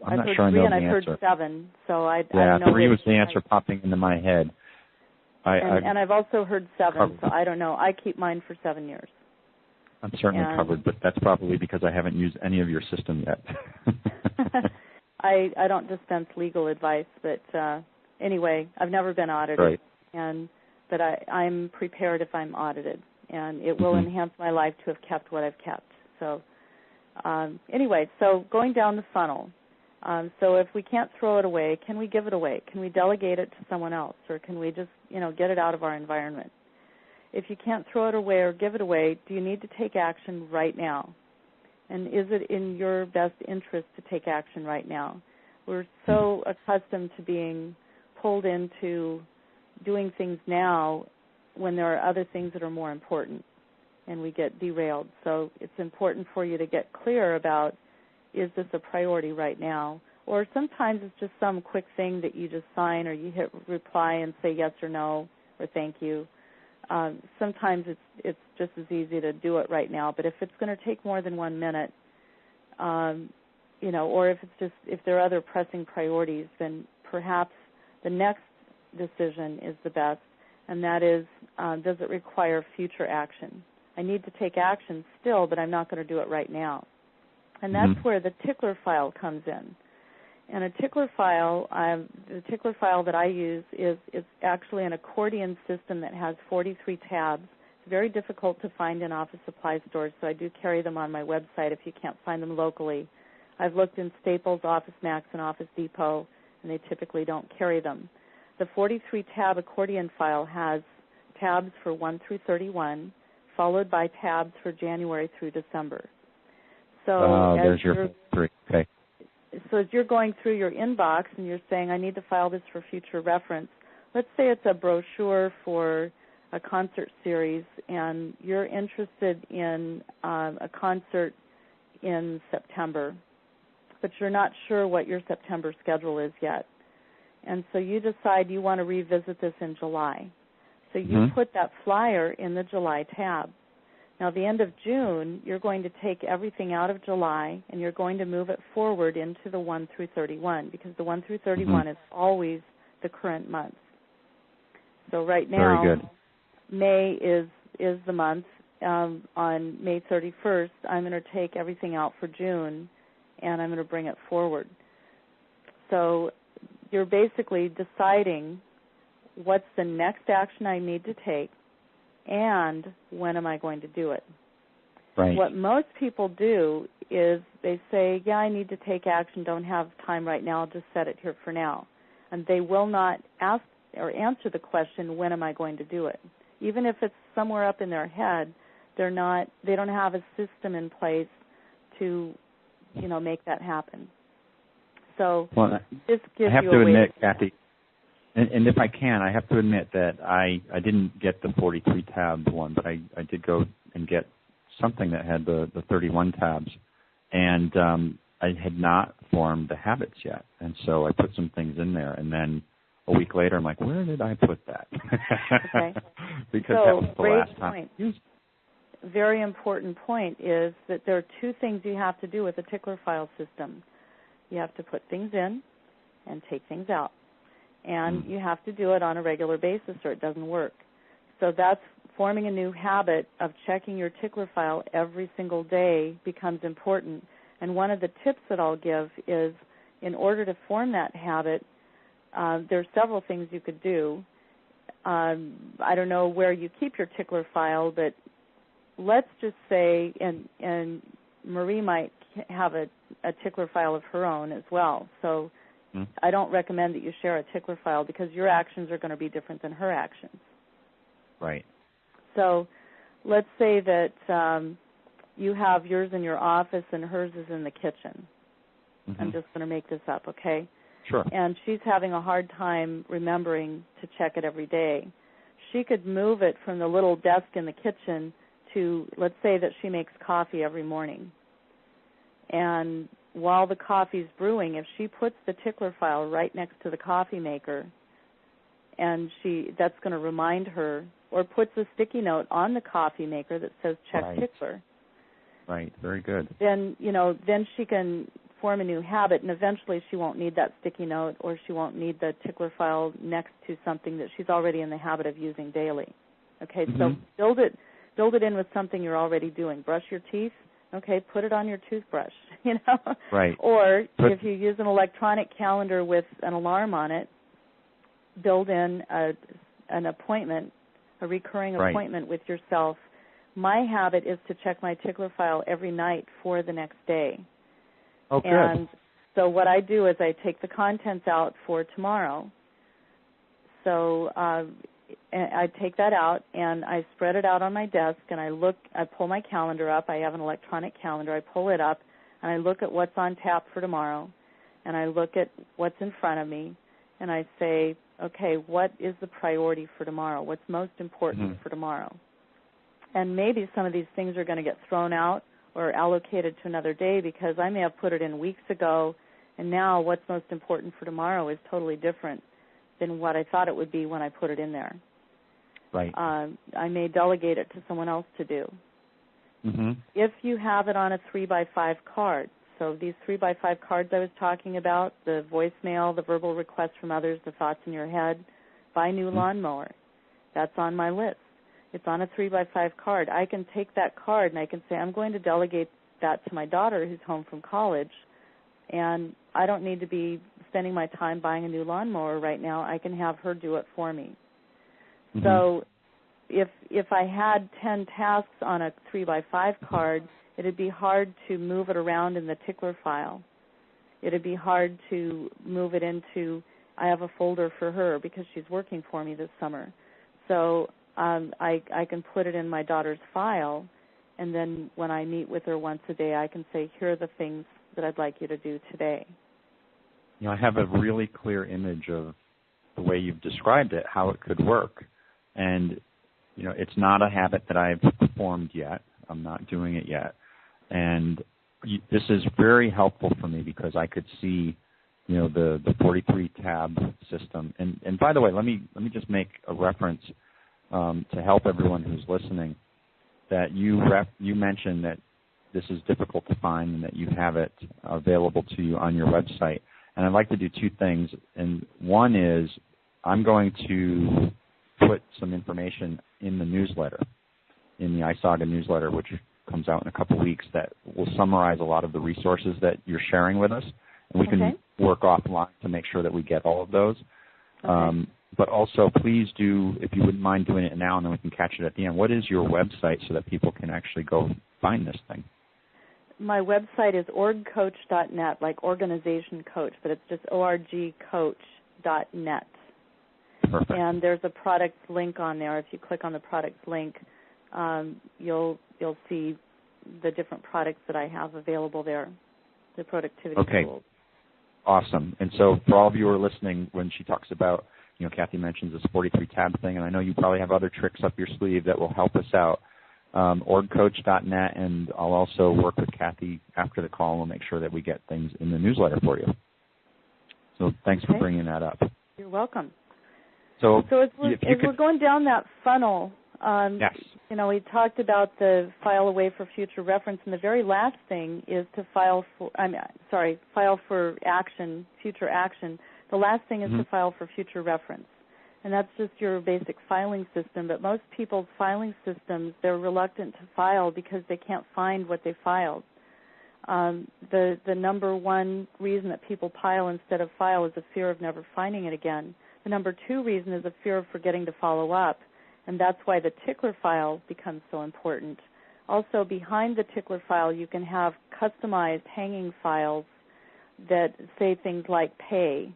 I'm not sure I know the answer. I've heard 7, so I don't know. Yeah, 3 was the answer popping into my head. And I've also heard 7, so I don't know. I keep mine for 7 years. I'm certainly covered, but that's probably because I haven't used any of your system yet. I don't dispense legal advice, but anyway, I've never been audited, right. But I'm prepared if I'm audited, and it will enhance my life to have kept what I've kept. So anyway, so going down the funnel. So if we can't throw it away, can we give it away? Can we delegate it to someone else, or can we just, get it out of our environment? If you can't throw it away or give it away, do you need to take action right now? And is it in your best interest to take action right now? We're so accustomed to being pulled into doing things now when there are other things that are more important, and we get derailed. So it's important for you to get clear about, is this a priority right now? Or sometimes it's just some quick thing that you just sign, or you hit reply and say yes or no or thank you. Sometimes it's just as easy to do it right now. But if it's going to take more than 1 minute, or if there are other pressing priorities, then perhaps the next decision is the best, and that is, does it require future action? I need to take action still, but I'm not going to do it right now. And that's where the tickler file comes in. And a tickler file, the tickler file that I use is actually an accordion system that has 43 tabs. It's very difficult to find in office supply stores, so I do carry them on my website if you can't find them locally. I've looked in Staples, Office Max, and Office Depot, and they typically don't carry them. The 43-tab accordion file has tabs for 1 through 31, followed by tabs for January through December. So there's your 3. Okay. So as you're going through your inbox and you're saying, I need to file this for future reference, let's say it's a brochure for a concert series and you're interested in a concert in September, but you're not sure what your September schedule is yet. And so you decide you want to revisit this in July. So you put that flyer in the July tab. Now, at the end of June, you're going to take everything out of July and you're going to move it forward into the 1 through 31, because the 1 through 31 is always the current month. So right now, very good. May is the month. On May 31st, I'm going to take everything out for June and I'm going to bring it forward. So you're basically deciding what's the next action I need to take and when am I going to do it. Right. What most people do is they say, I need to take action, don't have time right now, I'll just set it here for now. And they will not ask or answer the question, when am I going to do it? Even if it's somewhere up in their head, they don't have a system in place to, make that happen. So this gives you a way. I have to admit, Kathy, and if I can, I have to admit that I didn't get the 43 tab one, but I did go and get something that had the 31 tabs, and I had not formed the habits yet, and so I put some things in there, and then a week later I'm like, where did I put that? Okay. Because that was the last time. Very important point is that there are 2 things you have to do with a tickler file system. You have to put things in and take things out. And you have to do it on a regular basis or it doesn't work. So that's forming a new habit of checking your tickler file every single day becomes important. And one of the tips that I'll give is, in order to form that habit, there are several things you could do. I don't know where you keep your tickler file, but let's just say, and Marie might have a tickler file of her own as well. So I don't recommend that you share a tickler file because your actions are going to be different than her actions. Right. So let's say that you have yours in your office and hers is in the kitchen. I'm just going to make this up, okay? Sure. And she's having a hard time remembering to check it every day. She could move it from the little desk in the kitchen to, let's say that she makes coffee every morning. And while the coffee's brewing, if she puts the tickler file right next to the coffee maker, and that's going to remind her, or puts a sticky note on the coffee maker that says check tickler. Right, very good. Then she can form a new habit, and eventually she won't need that sticky note or she won't need the tickler file next to something that she's already in the habit of using daily. Okay, so build it in with something you're already doing. Brush your teeth. Okay, put it on your toothbrush, you know. Right. Or if you use an electronic calendar with an alarm on it, build in an appointment, a recurring appointment with yourself. My habit is to check my tickler file every night for the next day. Oh, good. And so what I do is I take the contents out for tomorrow. So I take that out and I spread it out on my desk, and I pull my calendar up. I have an electronic calendar. I pull it up and I look at what's on tap for tomorrow, and I look at what's in front of me, and I say, okay, what is the priority for tomorrow? What's most important for tomorrow? And maybe some of these things are going to get thrown out or allocated to another day because I may have put it in weeks ago, and now what's most important for tomorrow is totally different than what I thought it would be when I put it in there. Right. I may delegate it to someone else to do. If you have it on a 3x5 card, so these 3x5 cards I was talking about, the voicemail, the verbal requests from others, the thoughts in your head, buy new lawnmower, that's on my list. It's on a 3x5 card. I can take that card and I can say, I'm going to delegate that to my daughter who's home from college, and I don't need to be spending my time buying a new lawnmower right now. I can have her do it for me. So if I had 10 tasks on a 3x5 card, it would be hard to move it around in the tickler file. It would be hard to move it into, I have a folder for her because she's working for me this summer. So I can put it in my daughter's file, and then when I meet with her once a day, I can say, here are the things that I'd like you to do today. You know, I have a really clear image of the way you've described it, how it could work. And, you know, it's not a habit that I've performed yet. I'm not doing it yet. And this is very helpful for me because I could see, you know, the 43 tab system. And by the way, let me just make a reference to help everyone who's listening, that you mentioned that this is difficult to find and that you have it available to you on your website. And I'd like to do two things. And one is I'm going to put some information in the newsletter, in the iSaga newsletter, which comes out in a couple of weeks, that will summarize a lot of the resources that you're sharing with us. And we can work offline to make sure that we get all of those. But also, please do, if you wouldn't mind doing it now, and then we can catch it at the end. What is your website so that people can actually go find this thing? My website is orgcoach.net, like organization coach, but it's just orgcoach.net. Perfect. And there's a products link on there. If you click on the products link, you'll see the different products that I have available there, the productivity tools. Awesome. And so for all of you who are listening, when she talks about, you know, Kathy mentions this 43 tab thing, and I know you probably have other tricks up your sleeve that will help us out. Orgcoach.net, and I'll also work with Kathy after the call and we'll make sure that we get things in the newsletter for you. So thanks for bringing that up. You're welcome. So as we're going down that funnel, you know, we talked about the file away for future reference, and the very last thing is to file for action, future action. The last thing is to file for future reference. And that's just your basic filing system. But most people's filing systems, they're reluctant to file because they can't find what they filed. The number one reason that people pile instead of file is a fear of never finding it again. The number two reason is a fear of forgetting to follow up. And that's why the tickler file becomes so important. Also, behind the tickler file, you can have customized hanging files that say things like pay,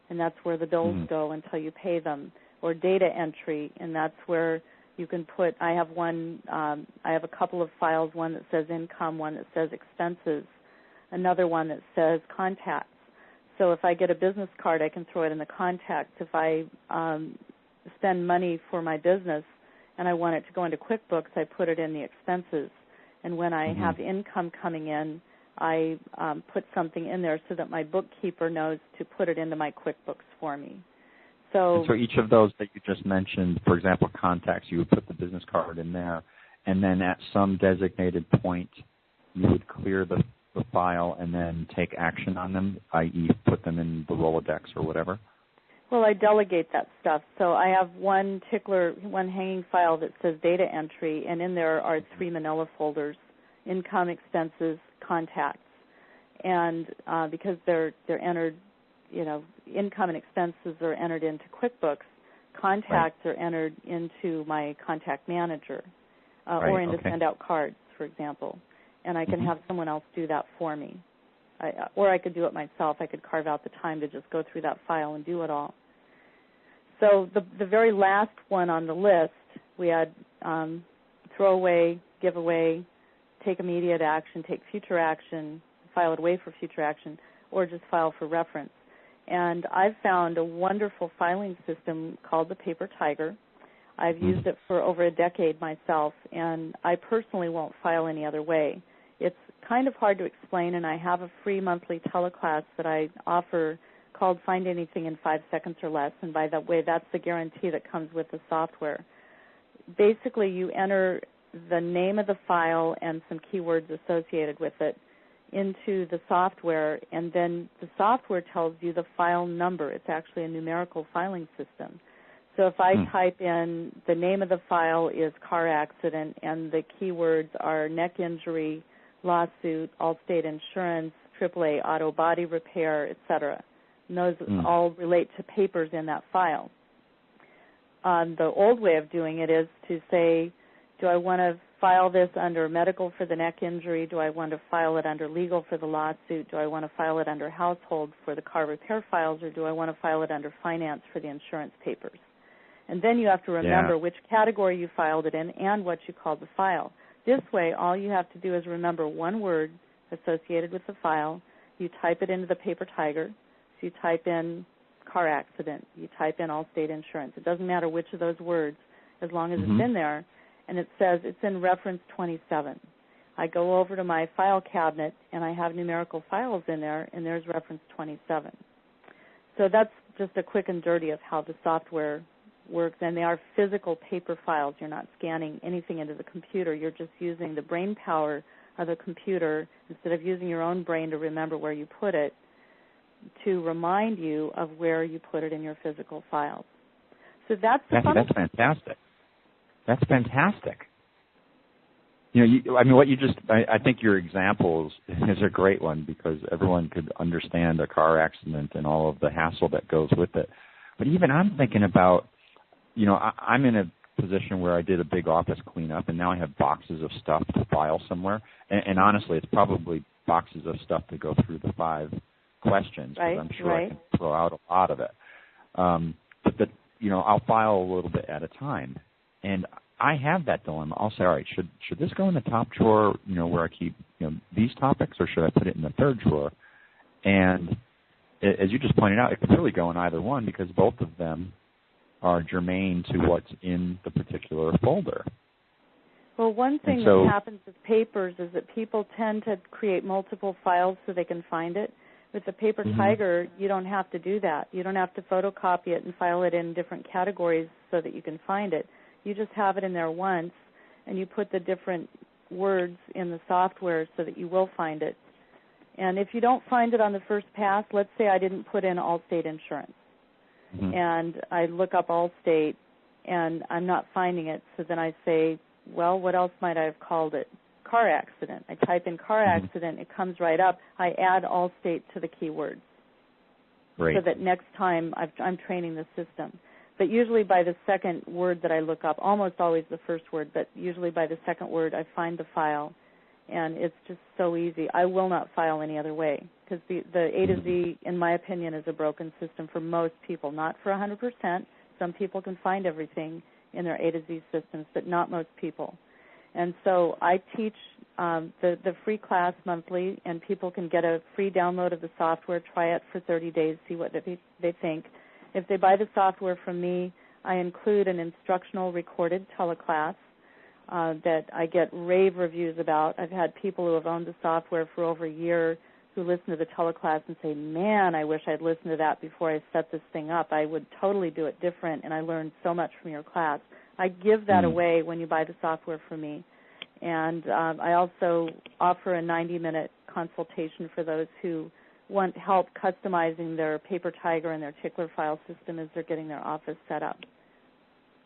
and that's where the bills go until you pay them, or data entry, and that's where you can put, I have a couple of files, one that says income, one that says expenses, another one that says contacts. So if I get a business card, I can throw it in the contacts. If I spend money for my business and I want it to go into QuickBooks, I put it in the expenses. And when I have income coming in, I put something in there so that my bookkeeper knows to put it into my QuickBooks for me. So each of those that you just mentioned, for example, contacts, you would put the business card in there, and then at some designated point, you would clear the the file and then take action on them, i.e. put them in the Rolodex or whatever? Well, I delegate that stuff. So I have one hanging file that says data entry, and in there are 3 manila folders: income, expenses, contacts. And because they're entered, income and expenses are entered into QuickBooks, contacts are entered into my contact manager or into send out cards, for example. And I can have someone else do that for me. Or I could do it myself. I could carve out the time to just go through that file and do it all. So the very last one on the list, we had throw away, give away, take immediate action, take future action, file it away for future action, or just file for reference. And I've found a wonderful filing system called the Paper Tiger. I've used it for over a decade myself, and I personally won't file any other way. It's kind of hard to explain, and I have a free monthly teleclass that I offer called Find Anything in 5 Seconds or Less, and by that way, that's the guarantee that comes with the software. Basically, you enter the name of the file and some keywords associated with it into the software, and then the software tells you the file number. It's actually a numerical filing system. So if I type in the name of the file is car accident, and the keywords are neck injury, lawsuit, Allstate insurance, AAA auto body repair, etc., and those all relate to papers in that file. The old way of doing it is to say, do I want to file this under medical for the neck injury? Do I want to file it under legal for the lawsuit? Do I want to file it under household for the car repair files? Or do I want to file it under finance for the insurance papers? And then you have to remember which category you filed it in and what you called the file. This way, all you have to do is remember one word associated with the file. You type it into the Paper Tiger. So you type in car accident. You type in Allstate insurance. It doesn't matter which of those words, as long as it's in there. And it says it's in reference 27. I go over to my file cabinet, and I have numerical files in there, and there's reference 27. So that's just a quick and dirty of how the software works, and they are physical paper files. You're not scanning anything into the computer. You're just using the brain power of the computer instead of using your own brain to remember where you put it, to remind you of where you put it in your physical files. So that's fantastic. That's fantastic. What you just, I think your examples is a great one because everyone could understand a car accident and all of the hassle that goes with it. But even I'm thinking about, I'm in a position where I did a big office cleanup, and now I have boxes of stuff to file somewhere. And honestly, it's probably boxes of stuff to go through the 5 questions, because I'm sure I can throw out a lot of it. But I'll file a little bit at a time. And I have that dilemma. I'll say, all right, should this go in the top drawer, where I keep these topics, or should I put it in the 3rd drawer? And as you just pointed out, it could really go in either one because both of them are germane to what's in the particular folder. Well, one thing that happens with papers is that people tend to create multiple files so they can find it. With the Paper Tiger, you don't have to do that. You don't have to photocopy it and file it in different categories so that you can find it. You just have it in there once, and you put the different words in the software so that you will find it. And if you don't find it on the first pass, let's say I didn't put in Allstate insurance, and I look up Allstate, and I'm not finding it, so then I say, well, what else might I have called it? Car accident. I type in car accident, it comes right up. I add Allstate to the keywords so that next time I'm training the system. But usually by the second word that I look up, almost always the first word, but usually by the second word I find the file, and it's just so easy. I will not file any other way because the A to Z, in my opinion, is a broken system for most people, not for 100%. Some people can find everything in their A to Z systems, but not most people. And so I teach the free class monthly, and people can get a free download of the software, try it for 30 days, see what they think. If they buy the software from me, I include an instructional recorded teleclass that I get rave reviews about. I've had people who have owned the software for over a year who listen to the teleclass and say, man, I wish I'd listened to that before I set this thing up. I would totally do it different, and I learned so much from your class. I give that away when you buy the software from me. And I also offer a 90-minute consultation for those who want help customizing their Paper Tiger and their Tickler file system as they're getting their office set up.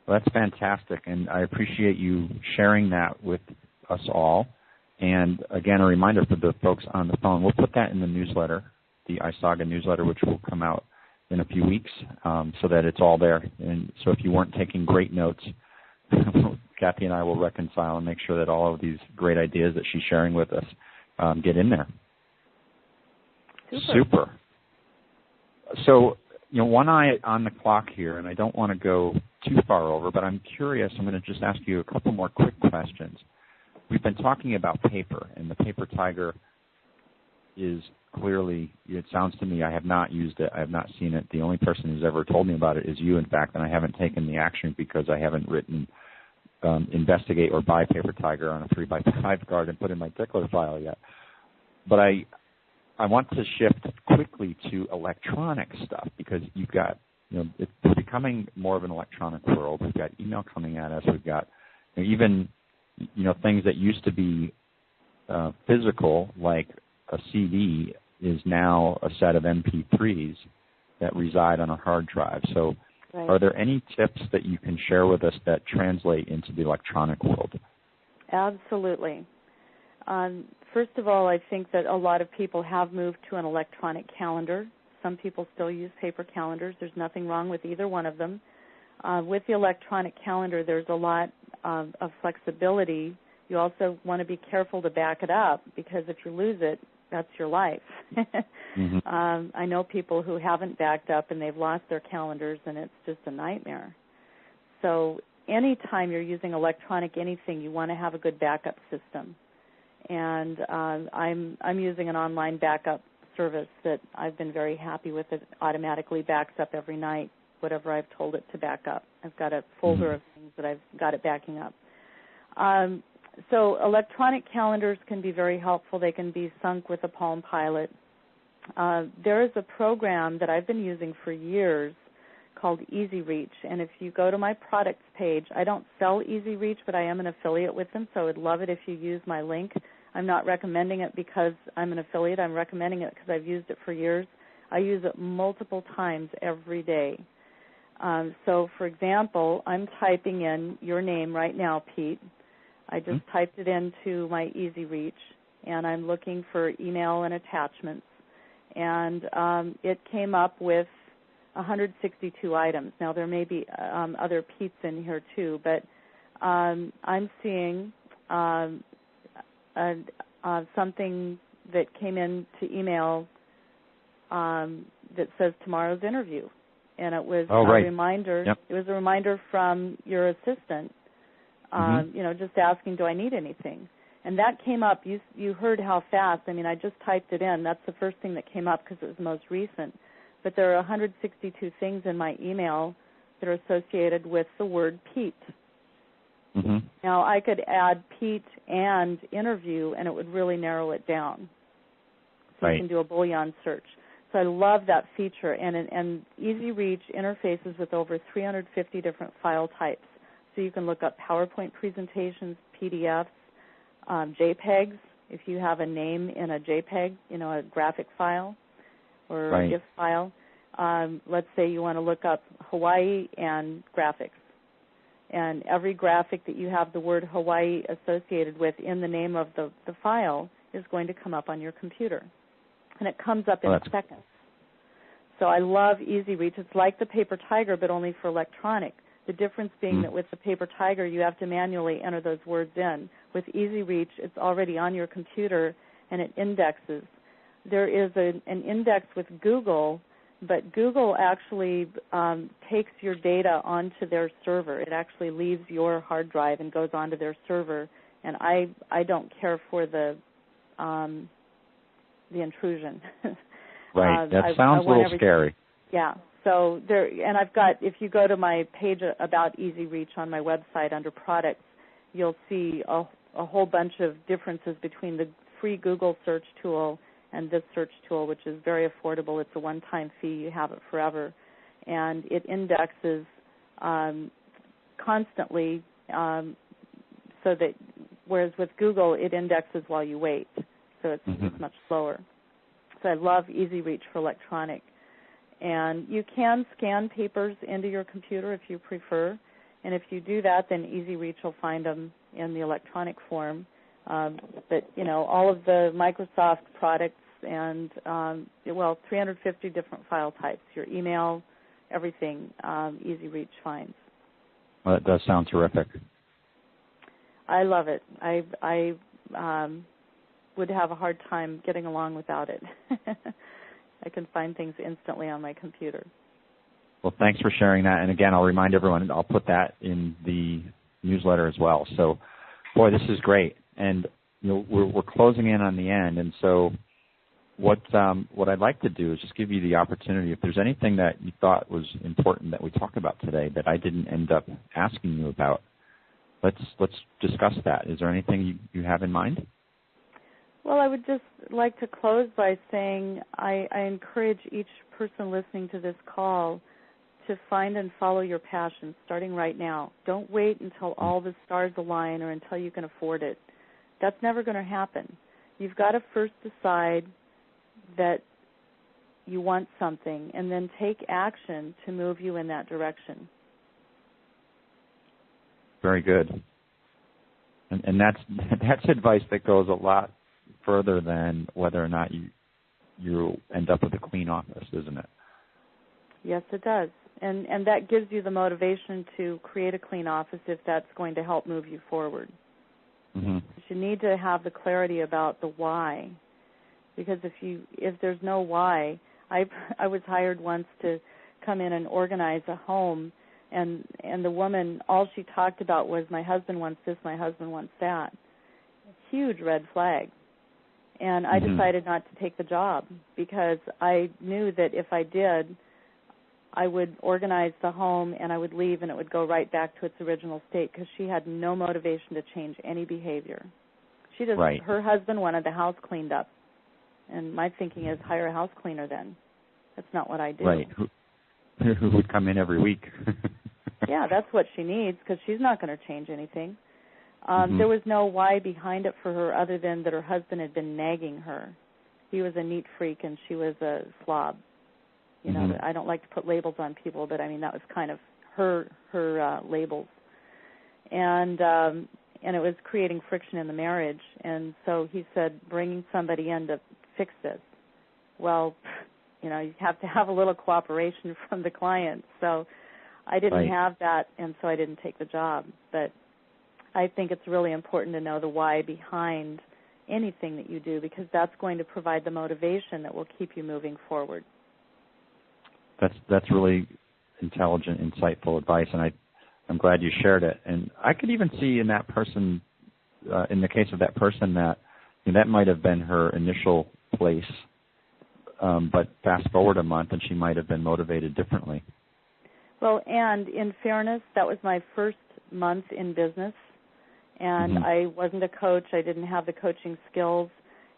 Well, that's fantastic, and I appreciate you sharing that with us all. And again, a reminder for the folks on the phone, we'll put that in the newsletter, the iSaga newsletter, which will come out in a few weeks, so that it's all there. And so if you weren't taking great notes, Kathy and I will reconcile and make sure that all of these great ideas that she's sharing with us get in there. Super. So, one eye on the clock here, and I don't want to go too far over, but I'm curious. I'm going to just ask you a couple more quick questions. We've been talking about paper, and the Paper Tiger is clearly, it sounds to me, I have not used it. I have not seen it. The only person who's ever told me about it is you, in fact, and I haven't taken the action because I haven't written investigate or buy Paper Tiger on a 3x5 card and put in my Tickler file yet. But I want to shift quickly to electronic stuff because you've got, it's becoming more of an electronic world. We've got email coming at us. We've got even, things that used to be physical, like a CD, is now a set of MP3s that reside on a hard drive. So right. Are there any tips that you can share with us that translate into the electronic world? Absolutely. First of all, I think that a lot of people have moved to an electronic calendar. Some people still use paper calendars. There's nothing wrong with either one of them. With the electronic calendar, there's a lot of flexibility. You also want to be careful to back it up because if you lose it, that's your life. Mm-hmm. I know people who haven't backed up and they've lost their calendars, and it's just a nightmare. So anytime you're using electronic anything, you want to have a good backup system. And I'm using an online backup service that I've been very happy with. It automatically backs up every night, whatever I've told it to back up. I've got a folder of things that I've got it backing up. So electronic calendars can be very helpful. They can be sunk with a Palm Pilot. There is a program that I've been using for years called EasyReach, and if you go to my products page, I don't sell EasyReach, but I am an affiliate with them, so I would love it if you use my link. I'm not recommending it because I'm an affiliate. I'm recommending it because I've used it for years. I use it multiple times every day. So, for example, I'm typing in your name right now, Pete. I just typed it into my EasyReach, and I'm looking for email and attachments. And it came up with 162 items. Now, there may be other Pete's in here, too, but I'm seeing something that came in to email that says tomorrow's interview. And it was a reminder. Yep. It was a reminder from your assistant, just asking, do I need anything? And that came up. You heard how fast. I mean, I just typed it in. That's the first thing that came up because it was the most recent. But there are 162 things in my email that are associated with the word Pete. Mm-hmm. Now, I could add Pete and interview, and it would really narrow it down. So you can do a Boolean search. So I love that feature. And EasyReach interfaces with over 350 different file types. So you can look up PowerPoint presentations, PDFs, JPEGs. If you have a name in a JPEG, a graphic file or a GIF file. Let's say you want to look up Hawaii and graphics. And every graphic that you have the word Hawaii associated with in the name of the file is going to come up on your computer. And it comes up in seconds. So I love EasyReach. It's like the Paper Tiger, but only for electronic. The difference being that with the Paper Tiger, you have to manually enter those words in. With EasyReach, it's already on your computer, and it indexes. There is an index with Google, but Google actually takes your data onto their server. It actually leaves your hard drive and goes onto their server, and I don't care for the intrusion. Right. That sounds a little scary. Yeah. So there, and I've got, if you go to my page about EasyReach on my website under products, you'll see a whole bunch of differences between the free Google search tool and this search tool, which is very affordable. It's a one-time fee. You have it forever. And it indexes constantly so that, whereas with Google, it indexes while you wait. So so it's much slower. So I love Easy Reach for electronic. And you can scan papers into your computer if you prefer. And if you do that, then Easy Reach will find them in the electronic form. But, all of the Microsoft products and, 350 different file types, your email, everything, Easy Reach finds. Well, that does sound terrific. I love it. I would have a hard time getting along without it. I can find things instantly on my computer. Well, thanks for sharing that. And again, I'll remind everyone, I'll put that in the newsletter as well. So, boy, this is great. And we're closing in on the end. And so what I'd like to do is just give you the opportunity, if there's anything that you thought was important that we talked about today that I didn't end up asking you about, let's discuss that. Is there anything you have in mind? Well, I would just like to close by saying I encourage each person listening to this call to find and follow your passion starting right now. Don't wait until all the stars align or until you can afford it. That's never going to happen. You've got to first decide that you want something and then take action to move you in that direction. Very good. And that's advice that goes a lot further than whether or not you end up with a clean office, isn't it? Yes, it does. And that gives you the motivation to create a clean office if that's going to help move you forward. Mm-hmm. You need to have the clarity about the why, because if there's no why, I was hired once to come in and organize a home, and the woman, all she talked about was, my husband wants this, my husband wants that. Huge red flag. And I decided not to take the job because I knew that if I did, I would organize the home and I would leave and it would go right back to its original state because she had no motivation to change any behavior. She just, right. Her husband wanted the house cleaned up. And my thinking is hire a house cleaner then. That's not what I do. Right. Who would come in every week. Yeah, that's what she needs because she's not going to change anything. There was no why behind it for her other than that her husband had been nagging her. He was a neat freak and she was a slob. You know, I don't like to put labels on people, but I mean that was kind of her labels, and it was creating friction in the marriage. And so he said, bringing somebody in to fix this. Well, you have to have a little cooperation from the client. So I didn't have that, and so I didn't take the job. But I think it's really important to know the why behind anything that you do because that's going to provide the motivation that will keep you moving forward. That's really intelligent, insightful advice, and I'm glad you shared it. And I could even see in that person, in the case of that person, that that might have been her initial place, but fast forward a month and she might have been motivated differently. Well, and in fairness, that was my first month in business, and I wasn't a coach. I didn't have the coaching skills.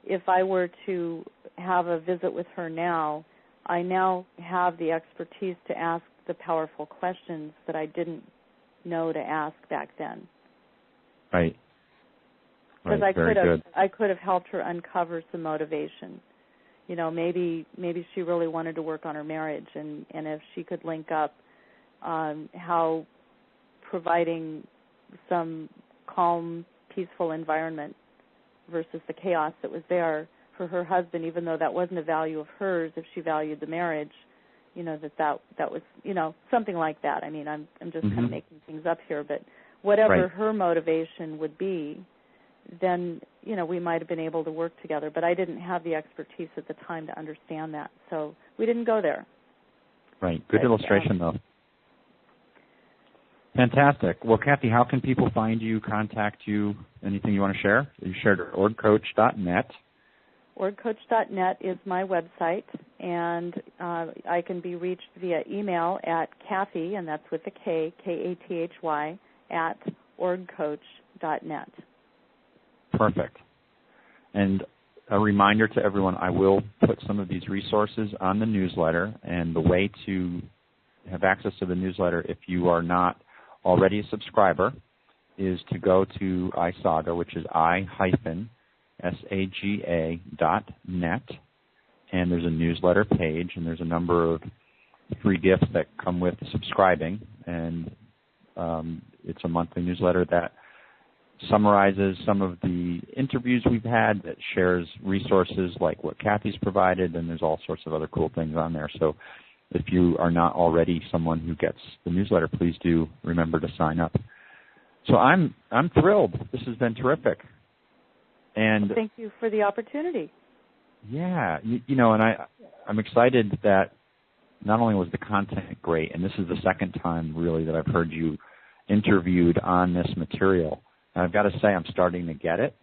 If I were to have a visit with her now, I now have the expertise to ask the powerful questions that I didn't know to ask back then. Right. Because I could have helped her uncover some motivation. Maybe she really wanted to work on her marriage, and if she could link up how providing some calm, peaceful environment versus the chaos that was there for her husband, even though that wasn't a value of hers, if she valued the marriage, that was, something like that. I mean, I'm just kind of making things up here, but whatever her motivation would be, then, we might have been able to work together. But I didn't have the expertise at the time to understand that, so we didn't go there. Right. Good illustration, though. Fantastic. Well, Kathy, how can people find you, contact you, anything you want to share? You shared orgcoach.net. Orgcoach.net is my website, and I can be reached via email at Kathy, and that's with a K, Kathy, at orgcoach.net. Perfect. And a reminder to everyone, I will put some of these resources on the newsletter, and the way to have access to the newsletter, if you are not already a subscriber, is to go to iSaga, which is I-SAGA, saga.net, and there's a newsletter page, and there's a number of free gifts that come with subscribing, and it's a monthly newsletter that summarizes some of the interviews we've had, that shares resources like what Kathy's provided, and there's all sorts of other cool things on there. So if you are not already someone who gets the newsletter, please do remember to sign up. So I'm thrilled. This has been terrific. And thank you for the opportunity. Yeah, and I'm excited that not only was the content great, and this is the second time really that I've heard you interviewed on this material. And I've got to say I'm starting to get it.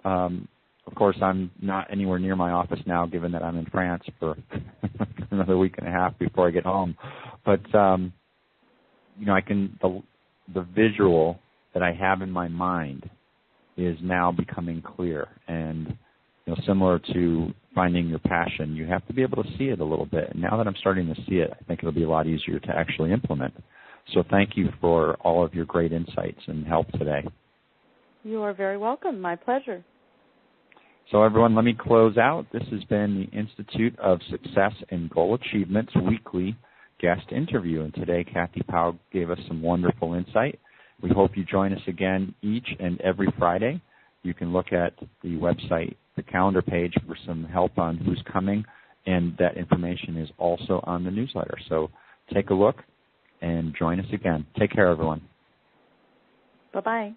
Of course, I'm not anywhere near my office now, given that I'm in France for another week and a half before I get home. But the visual that I have in my mind is now becoming clear. And similar to finding your passion, you have to be able to see it a little bit. And now that I'm starting to see it, I think it'll be a lot easier to actually implement. So thank you for all of your great insights and help today. You are very welcome. My pleasure. So everyone, let me close out. This has been the Institute of Success and Goal Achievements weekly guest interview. And today, Kathy Powell gave us some wonderful insight. We hope you join us again each and every Friday. You can look at the website, the calendar page, for some help on who's coming, and that information is also on the newsletter. So take a look and join us again. Take care, everyone. Bye-bye.